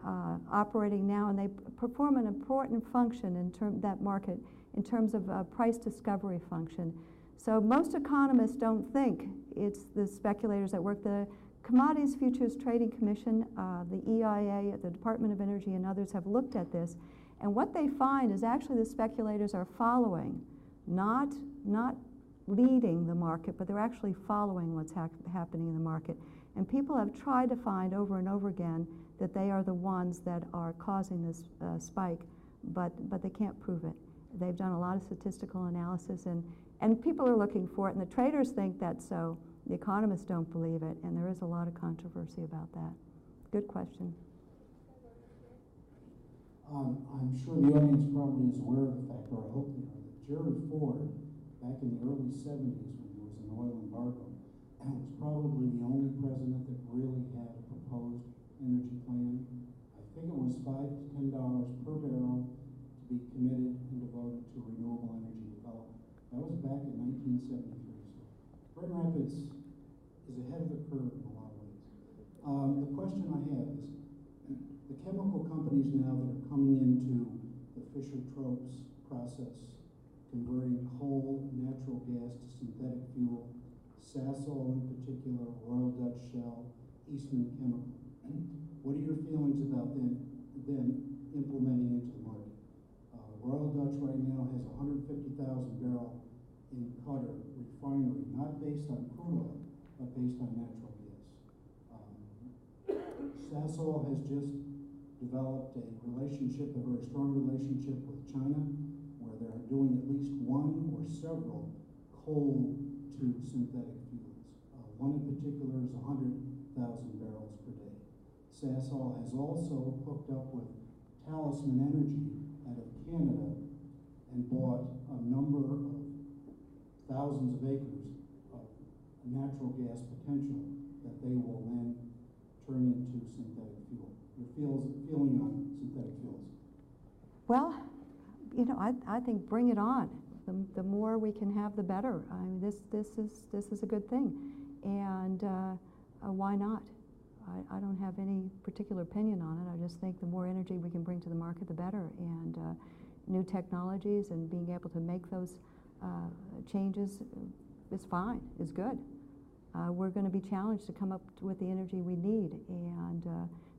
Speaker 2: operating now, and they perform an important function in that market in terms of price discovery function. So most economists don't think it's the speculators at work. The Commodities Futures Trading Commission, the EIA, the Department of Energy, and others have looked at this, and what they find is actually the speculators are following, not leading the market, but they're actually following what's happening in the market. And people have tried to find over and over again that they are the ones that are causing this spike, but they can't prove it. They've done a lot of statistical analysis, and people are looking for it, and the traders think that's so. The economists don't believe it, and there is a lot of controversy about that. Good question.
Speaker 10: I'm sure the audience probably is aware of the fact, or I hope they are, that Jerry Ford, back in the early 70s when there was an oil embargo, was probably the only president that really had a proposed energy plan. I think it was $5 to $10 per barrel to be committed and devoted to renewable energy development. That was back in 1973. So Grand Rapids is ahead of the curve in a lot of ways. The question I have is, the chemical companies now that are coming into the Fischer-Tropsch process, converting coal, natural gas to synthetic fuel, Sasol in particular, Royal Dutch Shell, Eastman Chemical. What are your feelings about them implementing into the market? Royal Dutch right now has 150,000 barrel in Qatar refinery, not based on crude oil, but based on natural gas. Sasol has just developed a relationship, a very strong relationship with China, where they're doing at least one or several coal to synthetic fuels. One in particular is 100,000 barrels per day. Sasol has also hooked up with Talisman Energy out of Canada and bought a number of thousands of acres of natural gas potential that they will then turn into synthetic fuel. Your feeling on synthetic fuels?
Speaker 2: Well, you know, I think bring it on. The more we can have, the better. I mean, this is a good thing, and why not? I don't have any particular opinion on it. I just think the more energy we can bring to the market, the better. And new technologies and being able to make those changes is fine, is good. We're going to be challenged to come up with the energy we need, and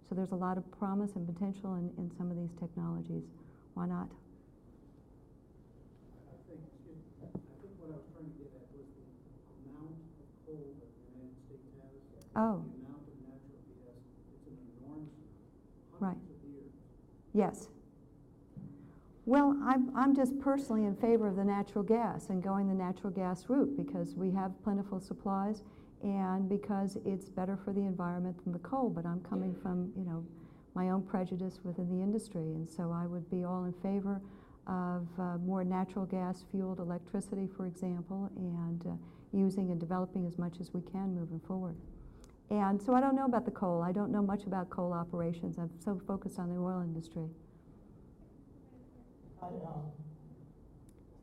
Speaker 2: so there's a lot of promise and potential in some of these technologies. Why not?
Speaker 4: I think what I was trying to get at was the amount of coal that the United States has.
Speaker 2: Oh.
Speaker 4: The amount of natural gas. It's an enormous amount.
Speaker 2: Right.
Speaker 4: Hundreds of years.
Speaker 2: Yes. Well, I'm just personally in favor of the natural gas and going the natural gas route because we have plentiful supplies and because it's better for the environment than the coal. But I'm coming from, you know, my own prejudice within the industry, and so I would be all in favor of more natural gas fueled electricity, for example, and using and developing as much as we can moving forward. And so I don't know about the coal. I don't know much about coal operations. I'm so focused on the oil industry.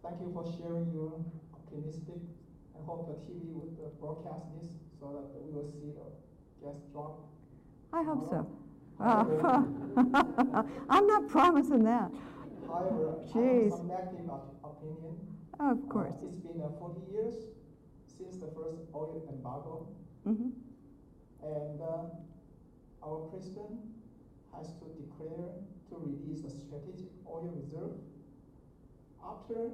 Speaker 11: Thank you for sharing your optimistic. I hope the TV would broadcast this so that we will see the gas drop.
Speaker 2: I hope so. I'm not promising that.
Speaker 11: However,
Speaker 2: Jeez.
Speaker 11: I have some negative opinion.
Speaker 2: Oh, of course.
Speaker 11: It's been 40 years since the first oil embargo.
Speaker 2: Mm-hmm.
Speaker 11: And our president has to declare to release a strategic oil reserve. After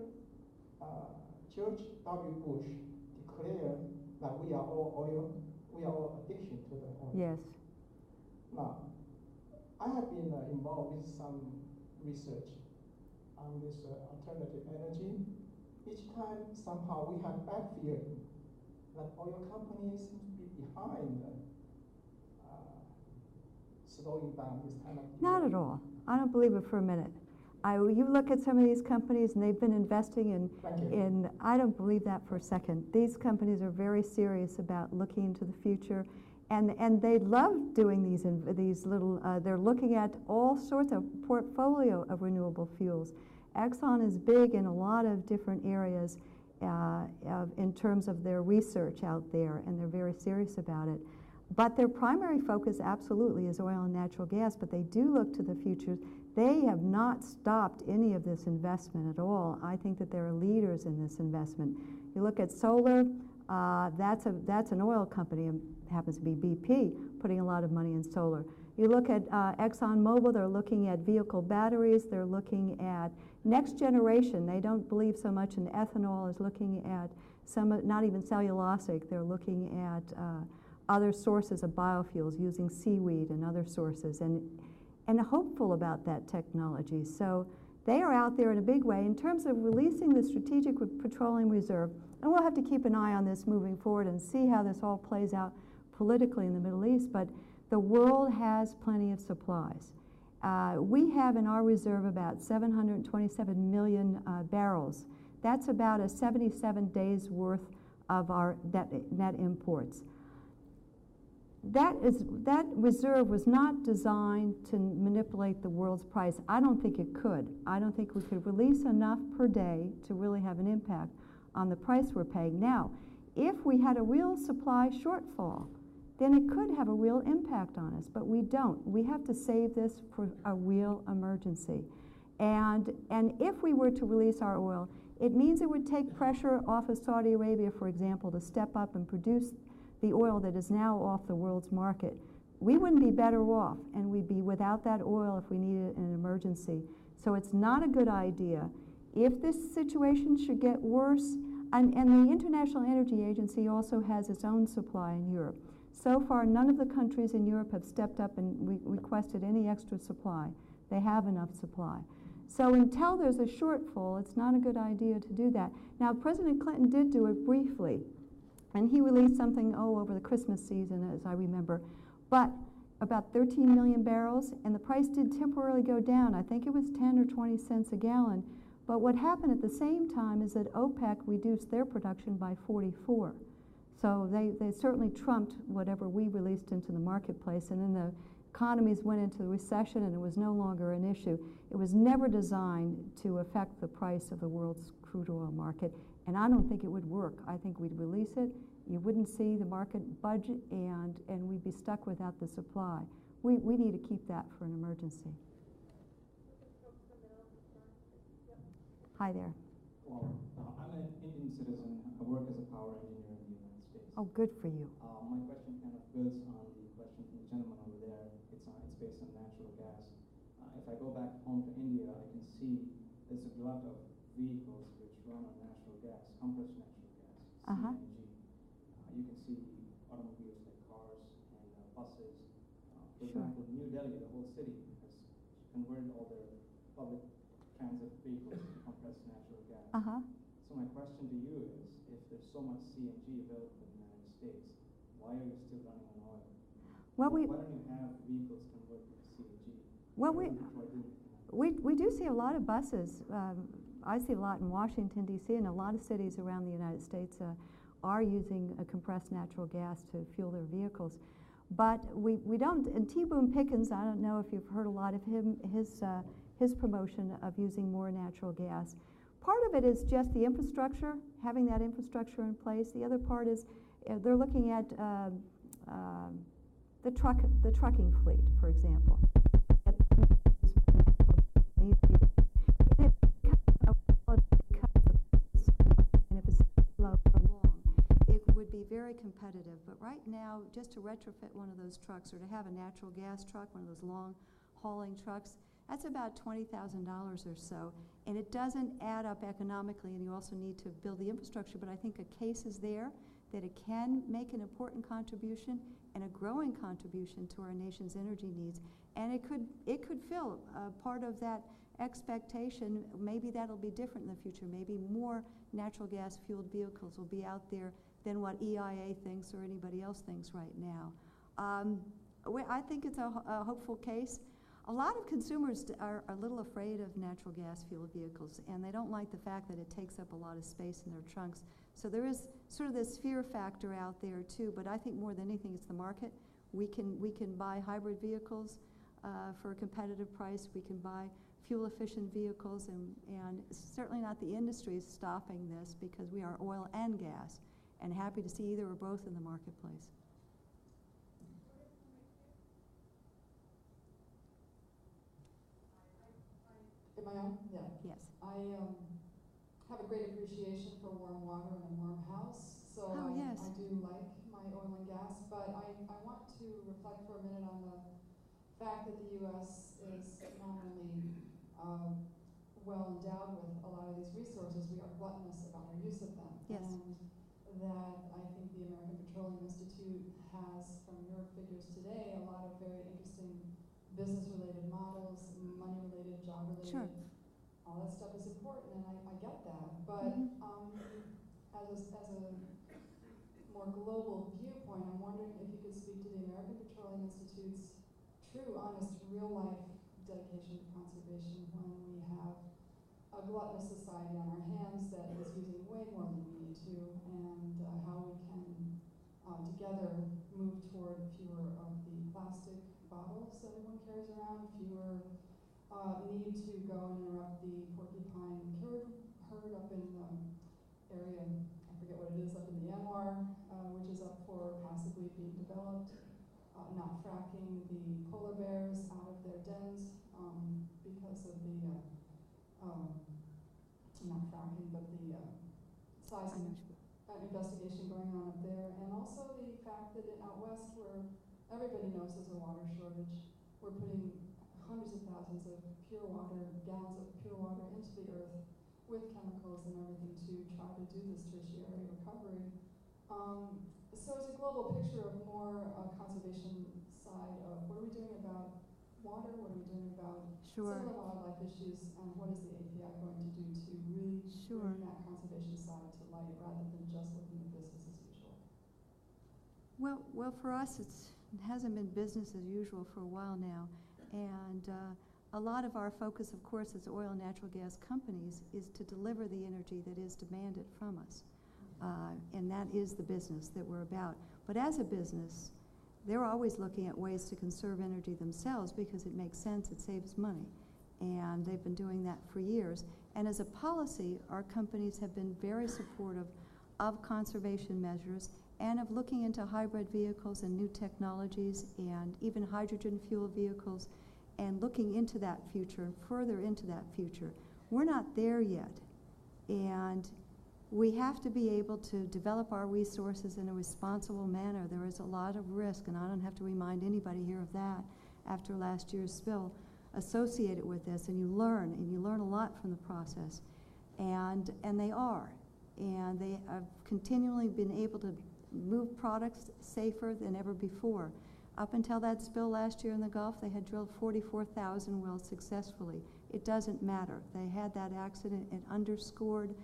Speaker 11: George W. Bush declared that we are all oil we are all addiction to the oil.
Speaker 2: Yes.
Speaker 11: Now, I have been involved with some research on this alternative energy. Each time, somehow, we have bad feeling that oil companies seem to be behind slowing down this kind of.
Speaker 2: Not at all. I don't believe it for a minute. You look at some of these companies and they've been investing in, I don't believe that for a second. These companies are very serious about looking into the future, and they love doing these little, they're looking at all sorts of portfolio of renewable fuels. Exxon is big in a lot of different areas in terms of their research out there, and they're very serious about it. But their primary focus absolutely is oil and natural gas, but they do look to the future. They have not stopped any of this investment at all. I think that they're leaders in this investment. You look at solar, that's an oil company, it happens to be BP, putting a lot of money in solar. You look at ExxonMobil, they're looking at vehicle batteries, they're looking at next generation. They don't believe so much in ethanol as looking at some, not even cellulosic, they're looking at other sources of biofuels using seaweed and other sources, and hopeful about that technology. So they are out there in a big way. In terms of releasing the Strategic Petroleum Reserve, and we'll have to keep an eye on this moving forward and see how this all plays out politically in the Middle East, but the world has plenty of supplies. We have in our reserve about 727 million barrels. That's about a 77 days worth of our net imports. That reserve was not designed to manipulate the world's price. I don't think it could. I don't think we could release enough per day to really have an impact on the price we're paying. Now, if we had a real supply shortfall, then it could have a real impact on us, but we don't. We have to save this for a real emergency. And if we were to release our oil, it means it would take pressure off of Saudi Arabia, for example, to step up and produce the oil that is now off the world's market. We wouldn't be better off, and we'd be without that oil if we needed it in an emergency. So it's not a good idea. If this situation should get worse, and the International Energy Agency also has its own supply in Europe. So far, none of the countries in Europe have stepped up and requested any extra supply. They have enough supply. So until there's a shortfall, it's not a good idea to do that. Now, President Clinton did do it briefly, and he released something, over the Christmas season, as I remember, but about 13 million barrels, and the price did temporarily go down. I think it was 10 or 20 cents a gallon. But what happened at the same time is that OPEC reduced their production by 44. So they certainly trumped whatever we released into the marketplace, and then the economies went into recession, and it was no longer an issue. It was never designed to affect the price of the world's crude oil market, and I don't think it would work. I think we'd release it, you wouldn't see the market budge, and we'd be stuck without the supply. We need to keep that for an emergency. Hi there.
Speaker 12: Well, I'm an Indian citizen. I work as a power engineer in the United States.
Speaker 2: Oh, good for you.
Speaker 12: My question kind of builds on the question from the gentleman over there. It's based on natural gas. If I go back home to India, I can see there's a glut of vehicles which run on natural gas, compressed natural gas, CNG. You can see automobiles like cars and buses. For example, New Delhi, the whole city, has converted all their public transit vehicles to compressed natural gas. So my question to you is, if there's so much CNG available in the United States, why are you still running on oil?
Speaker 2: Well,
Speaker 12: why don't you have vehicles converted to CNG?
Speaker 2: Well, we do see a lot of buses. I see a lot in Washington, D.C., and a lot of cities around the United States are using compressed natural gas to fuel their vehicles. But we don't, and T. Boone Pickens, I don't know if you've heard a lot of his promotion of using more natural gas. Part of it is just the infrastructure, having that infrastructure in place. The other part is they're looking at the trucking fleet, for example. Very competitive, but right now, just to retrofit one of those trucks or to have a natural gas truck, one of those long hauling trucks, that's about $20,000 or so, and it doesn't add up economically, and you also need to build the infrastructure, but I think a case is there that it can make an important contribution and a growing contribution to our nation's energy needs. And it could fill part of that expectation. Maybe that'll be different in the future. Maybe more natural gas fueled vehicles will be out there than what EIA thinks or anybody else thinks right now. I think it's a hopeful case. A lot of consumers are a little afraid of natural gas fueled vehicles, and they don't like the fact that it takes up a lot of space in their trunks. So there is sort of this fear factor out there too, but I think more than anything it's the market. We can buy hybrid vehicles for a competitive price. We can buy fuel efficient vehicles, and certainly not the industry is stopping this, because we are oil and gas, and happy to see either or both in the marketplace.
Speaker 13: Am I on? Yeah.
Speaker 2: Yes.
Speaker 13: I have a great appreciation for warm water and a warm house, so
Speaker 2: yes.
Speaker 13: I do like my oil and gas, but I want to reflect for a minute on the fact that the U.S. is not only well endowed with a lot of these resources, we are gluttonous about our use of them.
Speaker 2: Yes.
Speaker 13: And that I think the American Petroleum Institute has, from your figures today, a lot of very interesting business-related models, money-related, job-related.
Speaker 2: Sure.
Speaker 13: All that stuff is important, and I get that. But as a more global viewpoint, I'm wondering if you could speak to the American Petroleum Institute's true, honest, real-life dedication to conservation when we have a gluttonous society on our hands that is using way more than we need to, and how we can together move toward fewer of the plastic bottles that everyone carries around, fewer need to go and interrupt the porcupine herd up in the area, I forget what it is, up in the Anwar, which is up for possibly being developed, not fracking the polar bears out of their dens because of the, not fracking, but the seismic investigation going on up there, and also the fact that out west, where everybody knows there's a water shortage, we're putting hundreds of thousands of pure water, gallons of pure water into the earth with chemicals and everything to try to do this tertiary recovery. So it's a global picture of more conservation side of what are we doing about water, what are we doing about some of the wildlife issues, and what is the API going to do to really bring that conservation side to light rather than just looking at business as usual?
Speaker 2: Well, for us, it hasn't been business as usual for a while now, and a lot of our focus, of course, as oil and natural gas companies, is to deliver the energy that is demanded from us, and that is the business that we're about. But as a business, they're always looking at ways to conserve energy themselves because it makes sense, it saves money, and they've been doing that for years. And as a policy, our companies have been very supportive of conservation measures and of looking into hybrid vehicles and new technologies and even hydrogen fuel vehicles and looking into that future and further into that future. We're not there yet, and we have to be able to develop our resources in a responsible manner. There is a lot of risk, and I don't have to remind anybody here of that after last year's spill, associated with this, and you learn a lot from the process. And they have continually been able to move products safer than ever before. Up until that spill last year in the Gulf, they had drilled 44,000 wells successfully. It doesn't matter. They had that accident. It underscored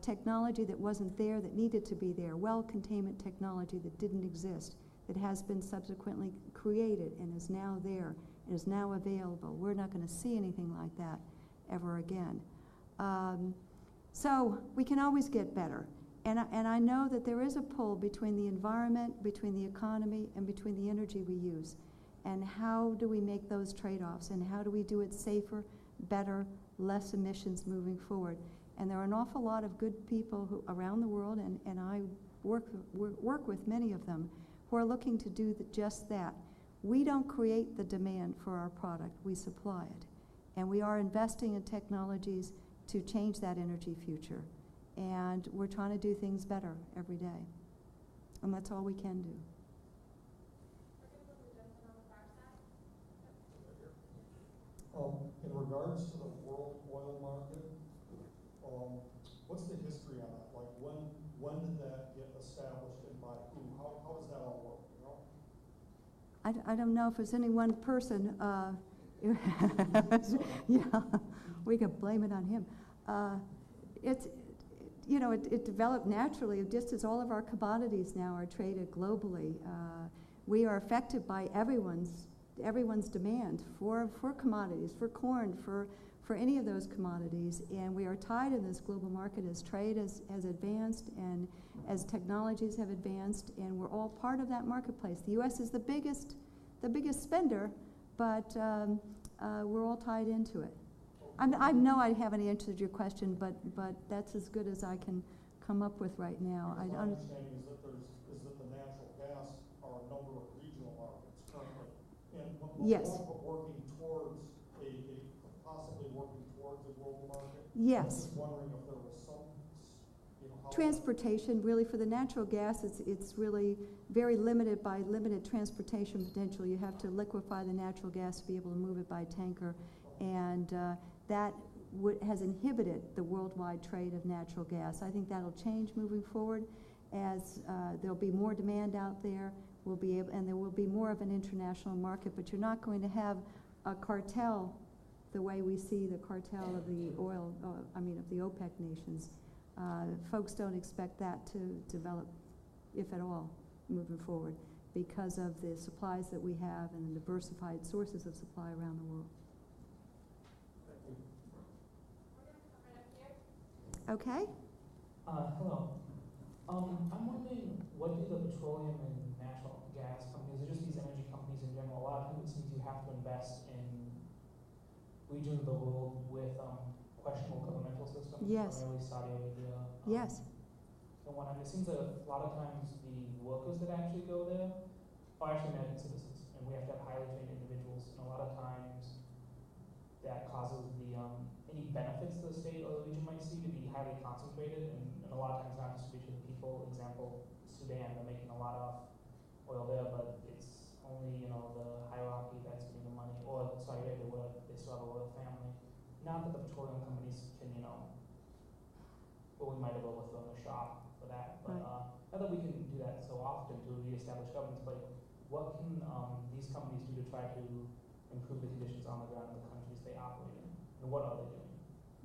Speaker 2: technology that wasn't there that needed to be there, well containment technology that didn't exist, that has been subsequently created and is now there and is now available. We're not going to see anything like that ever again. So we can always get better. And I know that there is a pull between the environment, between the economy, and between the energy we use. And how do we make those trade-offs? And how do we do it safer, better, less emissions moving forward? And there are an awful lot of good people around the world, and I work with many of them, who are looking to do just that. We don't create the demand for our product, we supply it. And we are investing in technologies to change that energy future. And we're trying to do things better every day. And that's all we can do.
Speaker 14: In regards to the world oil market, what's the history on that? Like when
Speaker 9: when did that get established and by who? How does that all work, you know?
Speaker 2: I don't know if it's any one person. Yeah, we could blame it on him. It's, you know, it developed naturally, just as all of our commodities now are traded globally. We are affected by everyone's demand for commodities, for corn, for any of those commodities, and we are tied in this global market as trade has advanced and as technologies have advanced, and we're all part of that marketplace. The U.S. is the biggest spender, but we're all tied into it. I know I haven't answered your question, but that's as good as I can come up with right now.
Speaker 9: My understanding is that the natural gas are a number of regional markets currently, and
Speaker 2: yes.
Speaker 9: Working towards possibly working towards a global market.
Speaker 2: Yes.
Speaker 9: I was just wondering if there was some, you know,
Speaker 2: transportation, really, for the natural gas, it's really very limited by limited transportation potential. You have to liquefy the natural gas to be able to move it by tanker, and that has inhibited the worldwide trade of natural gas. I think that'll change moving forward as there'll be more demand out there. We'll be able, and there will be more of an international market, but you're not going to have a cartel the way we see the cartel of the oil, of the OPEC nations. Folks don't expect that to develop, if at all, moving forward, because of the supplies that we have and the diversified sources of supply around the world. Okay.
Speaker 14: Hello. I'm wondering, what do the petroleum and natural gas companies, or just these energy companies in general, a lot of times it seems you have to invest in regions of the world with questionable governmental systems,
Speaker 2: yes.
Speaker 14: primarily Saudi Arabia.
Speaker 2: Yes.
Speaker 14: And it seems that a lot of times the workers that actually go there are actually American citizens, and we have to have highly trained individuals, and a lot of times that causes the any benefits the state or the region might see to be highly concentrated, and a lot of times not distributed to the people. Example, Sudan, they're making a lot of oil there, but it's only, you know, the hierarchy that's getting the money, or Saudi Arabia, where they still have a royal family. Not that the petroleum companies can, you know, well, we might have overthrown the shop for that, but not that we can do that so often to reestablish governments, but what can these companies do to try to improve the conditions on the ground in the countries they operate in, and what are they doing?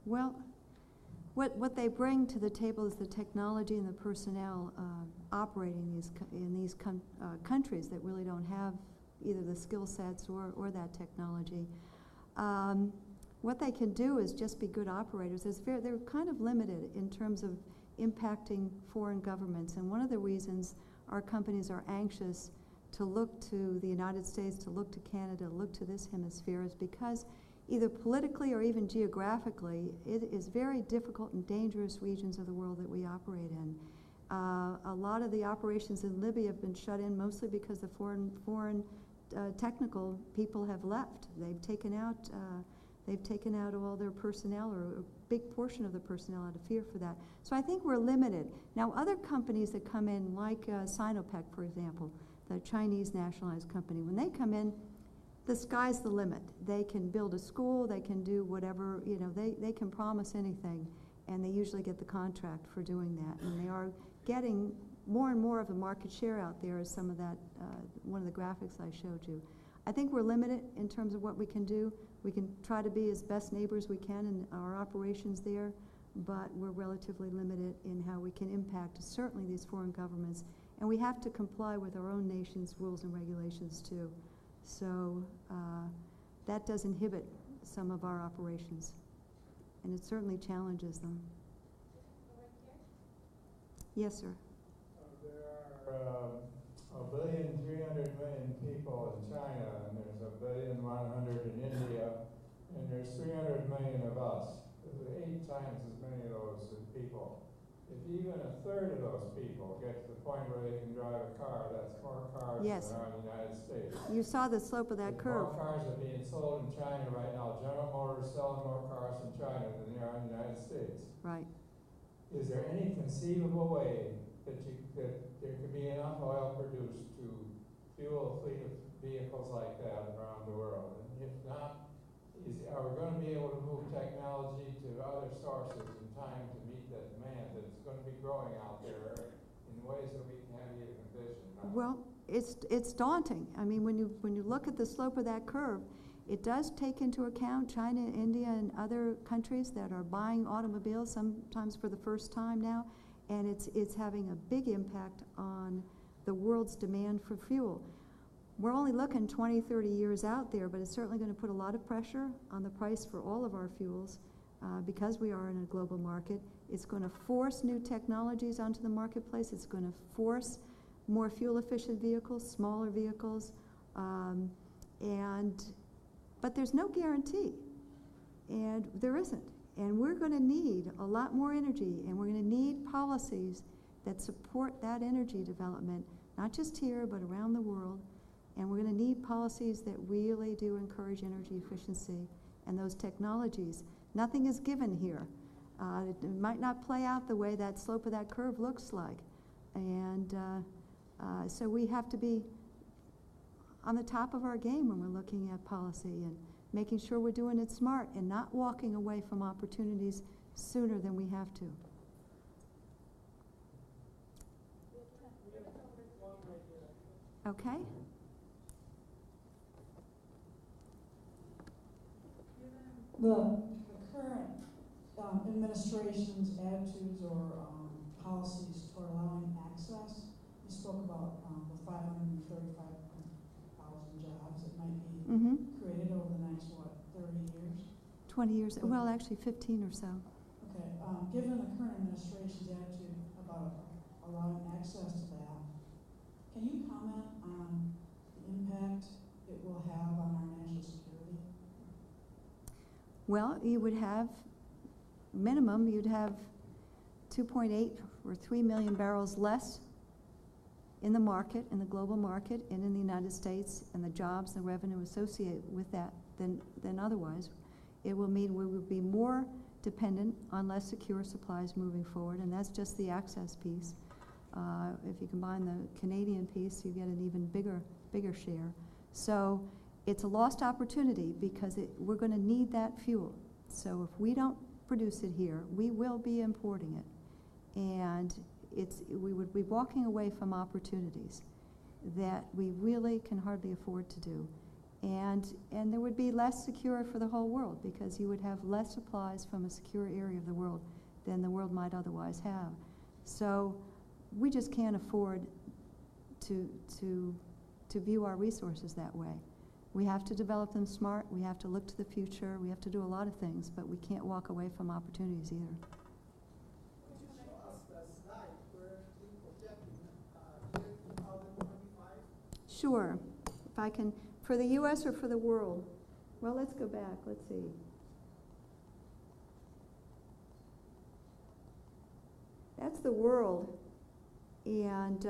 Speaker 2: Well, what they bring to the table is the technology and the personnel operating in these countries that really don't have either the skill sets or that technology. What they can do is just be good operators. They're kind of limited in terms of impacting foreign governments, and one of the reasons our companies are anxious to look to the United States, to look to Canada, look to this hemisphere is because either politically or even geographically, it is very difficult and dangerous regions of the world that we operate in. A lot of the operations in Libya have been shut in mostly because the foreign technical people have left. They've taken out all their personnel, or a big portion of the personnel, out of fear for that. So I think we're limited. Now, other companies that come in, like Sinopec, for example, the Chinese nationalized company, when they come in, the sky's the limit. They can build a school, they can do whatever, you know, they can promise anything, and they usually get the contract for doing that. And they are getting more and more of a market share out there, as some of that, one of the graphics I showed you. I think we're limited in terms of what we can do. We can try to be as best neighbors we can in our operations there, but we're relatively limited in how we can impact certainly these foreign governments. And we have to comply with our own nation's rules and regulations too. So that does inhibit some of our operations, and it certainly challenges them. Yes, sir.
Speaker 15: There are 1,300,000,000 people in China, and there's 1,100,000,000 in India, and there's 300 million of us. There's 8 times as many of those people. If even a third of those people get to the point where they can drive a car, that's more cars than there are in the United States.
Speaker 2: You saw the slope of that curve.
Speaker 15: More cars are being sold in China right now. General Motors selling more cars in China than they are in the United States.
Speaker 2: Right.
Speaker 15: Is there any conceivable way that there could be enough oil produced to fuel a fleet of vehicles like that around the world? And if not, are we going to be able to move technology to other sources in time to meet that demand that's going to be growing out there in ways that we can't even envision now?
Speaker 2: Well, it's daunting. I mean, when you look at the slope of that curve, it does take into account China, India, and other countries that are buying automobiles sometimes for the first time now, and it's having a big impact on the world's demand for fuel. We're only looking 20, 30 years out there, but it's certainly going to put a lot of pressure on the price for all of our fuels because we are in a global market. It's going to force new technologies onto the marketplace. It's going to force more fuel-efficient vehicles, smaller vehicles, but there's no guarantee, and there isn't. And we're going to need a lot more energy, and we're going to need policies that support that energy development, not just here, but around the world. And we're going to need policies that really do encourage energy efficiency and those technologies. Nothing is given here. It might not play out the way that slope of that curve looks like. And so we have to be on the top of our game when we're looking at policy and making sure we're doing it smart and not walking away from opportunities sooner than we have to. Okay?
Speaker 16: The current administration's attitudes or policies for allowing access, you spoke about the 535,000 jobs that might be created over the next, 30 years?
Speaker 2: 20 years, well, actually 15 or so.
Speaker 16: Okay, given the current administration's attitude about allowing access to that, can you comment on the impact it will have on our national security?
Speaker 2: Well, you would have, minimum, you'd have 2.8 or 3 million barrels less in the market, in the global market, and in the United States, and the jobs and revenue associated with that than otherwise. It will mean we will be more dependent on less secure supplies moving forward, and that's just the access piece. If you combine the Canadian piece, you get an even bigger share. So it's a lost opportunity because we're going to need that fuel. So if we don't produce it here, we will be importing it. And we would be walking away from opportunities that we really can hardly afford to do. And there would be less secure for the whole world because you would have less supplies from a secure area of the world than the world might otherwise have. So we just can't afford to view our resources that way. We have to develop them smart, we have to look to the future, we have to do a lot of things, but we can't walk away from opportunities either. Sure. If I can, for the U.S. or for the world? Well, let's go back. Let's see. That's the world. And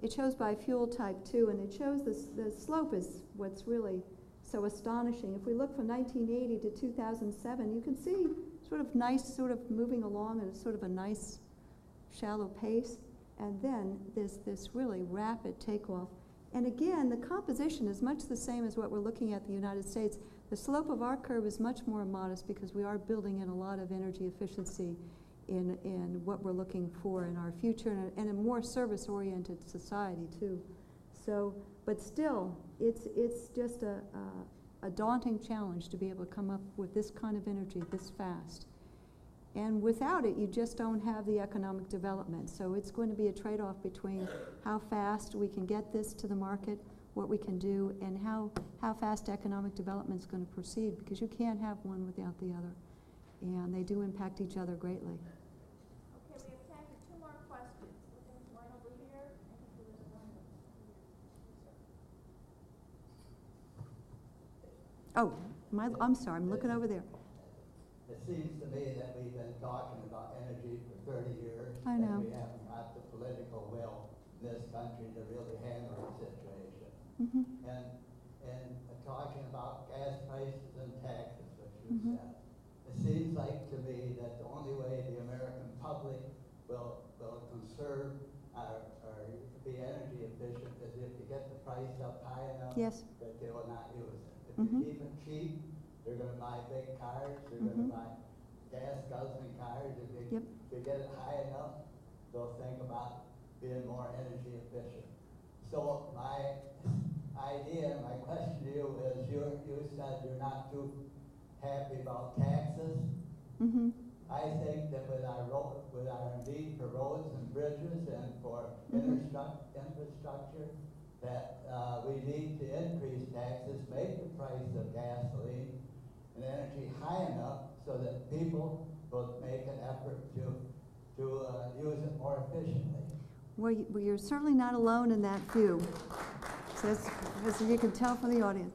Speaker 2: it shows by fuel type too, and it shows the slope is what's really so astonishing. If we look from 1980 to 2007, you can see sort of nice, sort of moving along at a sort of a nice shallow pace, and then there's this really rapid takeoff. And again, the composition is much the same as what we're looking at in the United States. The slope of our curve is much more modest because we are building in a lot of energy efficiency in what we're looking for in our future, and a more service-oriented society too. So, but still, it's just a daunting challenge to be able to come up with this kind of energy this fast. And without it, you just don't have the economic development. So it's going to be a trade-off between how fast we can get this to the market, what we can do, and how fast economic development is going to proceed, because you can't have one without the other. And they do impact each other greatly.
Speaker 1: Okay, we have time for 2 more questions. One over here. I think there was one over here.
Speaker 2: Oh, I'm sorry, I'm looking over there.
Speaker 17: It seems to me that we've been talking about energy for 30 years.
Speaker 2: I know.
Speaker 17: And we haven't got the political will in this country to really handle the situation. And talking about gas prices and taxes, which you said, it seems like to me that the only way the American public will conserve or be energy efficient is if you get the price up high enough that they will not use it. If you keep it cheap, they're going to buy big cars, they're going to buy gas guzzling cars, if they,
Speaker 2: Yep.
Speaker 17: if they get it high enough, they'll think about being more energy efficient. So my idea, my question to you is, you said you're not too happy about taxes.
Speaker 2: Mm-hmm.
Speaker 17: I think that with our need for roads and bridges and for infrastructure, that we need to increase taxes, make the price of gasoline and energy high enough so that people will make an effort to use it more efficiently.
Speaker 2: Well, you're certainly not alone in that view, as you can tell from the audience.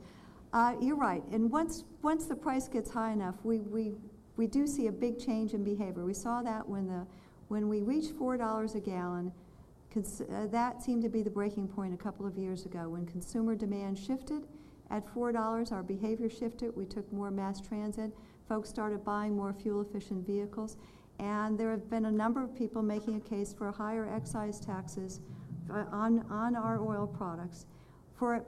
Speaker 2: You're right, and once the price gets high enough, we do see a big change in behavior. We saw that when we reached $4 a gallon. That seemed to be the breaking point a couple of years ago. When consumer demand shifted at $4, our behavior shifted. We took more mass transit. Folks started buying more fuel-efficient vehicles. And there have been a number of people making a case for higher excise taxes on our oil products. For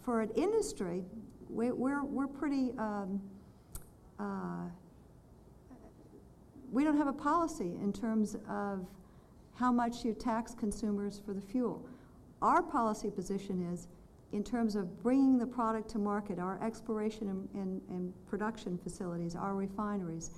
Speaker 2: an industry, we're pretty. We don't have a policy in terms of how much you tax consumers for the fuel. Our policy position is, in terms of bringing the product to market, our exploration and production facilities, our refineries.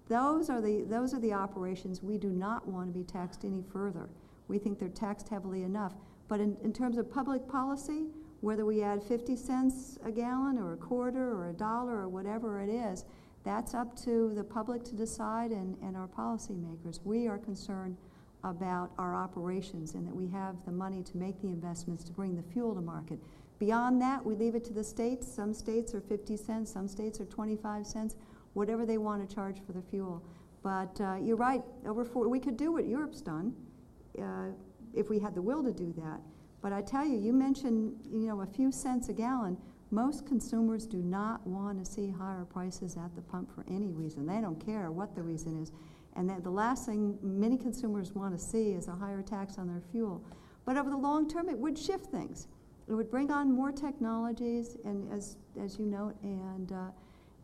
Speaker 2: Those are the operations we do not want to be taxed any further. We think they're taxed heavily enough. But in terms of public policy, whether we add 50 cents a gallon or a quarter or $1 or whatever it is, that's up to the public to decide and our policymakers. We are concerned about our operations and that we have the money to make the investments to bring the fuel to market. Beyond that, we leave it to the states. Some states are 50 cents, some states are 25 cents. Whatever they want to charge for the fuel. But you're right, we could do what Europe's done if we had the will to do that. But I tell you, you mentioned a few cents a gallon. Most consumers do not want to see higher prices at the pump for any reason. They don't care what the reason is. And that the last thing many consumers want to see is a higher tax on their fuel. But over the long term, it would shift things. It would bring on more technologies, and as you note,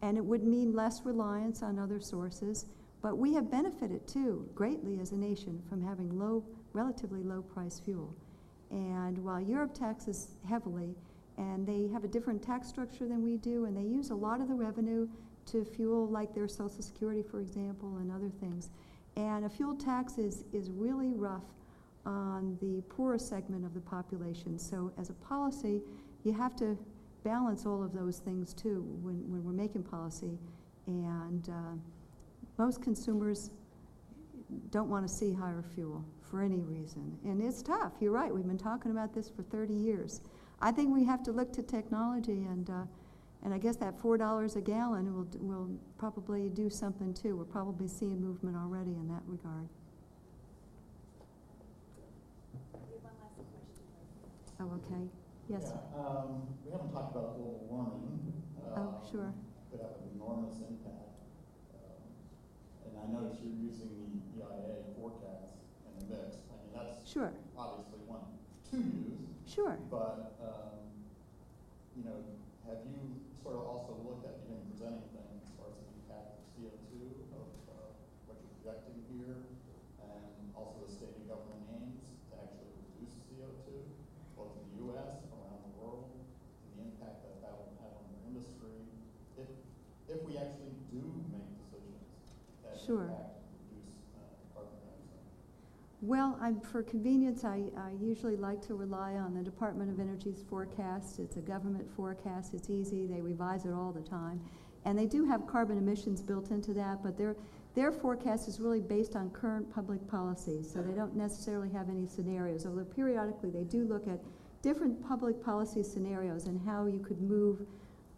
Speaker 2: and it would mean less reliance on other sources. But we have benefited, too, greatly as a nation from having relatively low-price fuel. And while Europe taxes heavily, and they have a different tax structure than we do, and they use a lot of the revenue to fuel, like their Social Security, for example, and other things. And a fuel tax is really rough on the poorer segment of the population. So as a policy, you have to balance all of those things too when we're making policy, and most consumers don't want to see higher fuel for any reason, and it's tough. You're right, we've been talking about this for 30 years. I think we have to look to technology, and I guess that $4 a gallon will probably do something too. We're probably seeing movement already in that regard.
Speaker 3: One last question.
Speaker 2: Oh, okay. Yes.
Speaker 18: Yeah, we haven't talked about global warming.
Speaker 2: Oh, sure.
Speaker 18: Could have an enormous impact. And I noticed you're using the EIA forecast in the mix. I mean, that's
Speaker 2: sure.
Speaker 18: Obviously one to use.
Speaker 2: Sure.
Speaker 18: But, have you sort of also looked at, you've been presenting things as far as the impact of CO2 of what you're projecting here, and also the state and government aims to actually reduce CO2, both in the U.S., around the world, and the impact that that will have on our industry, if we actually do make decisions that
Speaker 2: sure.
Speaker 18: impact and reduce carbon dioxide?
Speaker 2: Well, for convenience, I usually like to rely on the Department of Energy's forecast. It's a government forecast. It's easy. They revise it all the time. And they do have carbon emissions built into that, but their forecast is really based on current public policy, so they don't necessarily have any scenarios, although periodically they do look at different public policy scenarios and how you could move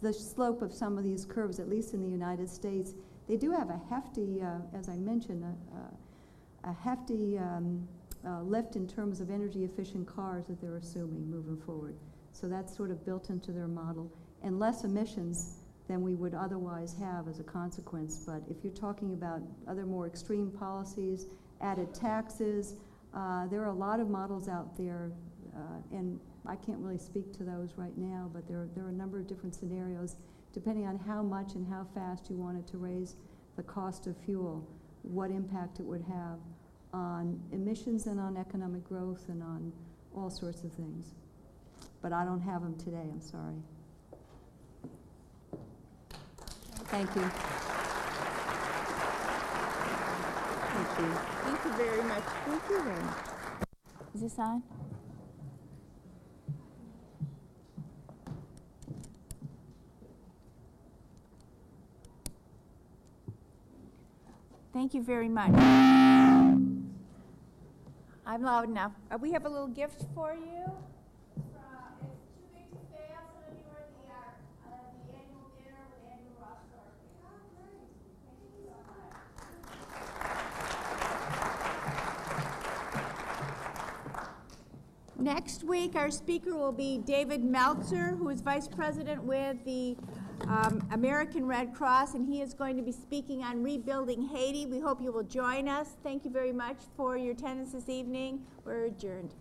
Speaker 2: the slope of some of these curves, at least in the United States. They do have a hefty, as I mentioned, a hefty lift in terms of energy efficient cars that they're assuming moving forward. So that's sort of built into their model, and less emissions than we would otherwise have as a consequence. But if you're talking about other more extreme policies, added taxes, there are a lot of models out there, and I can't really speak to those right now, but there are a number of different scenarios depending on how much and how fast you wanted to raise the cost of fuel, what impact it would have on emissions and on economic growth and on all sorts of things. But I don't have them today, I'm sorry. Thank you.
Speaker 1: Thank you. Thank you very much. Thank you very much. Is this on? Thank you very much. I'm loud enough. We have a little gift for you. It's too big to fail. Some of you are at the annual dinner with Andrew Rossberg. Oh, great. Thank you so much. Next week, our speaker will be David Meltzer, who is Vice President with the American Red Cross, and he is going to be speaking on rebuilding Haiti. We hope you will join us. Thank you very much for your attendance this evening. We're adjourned.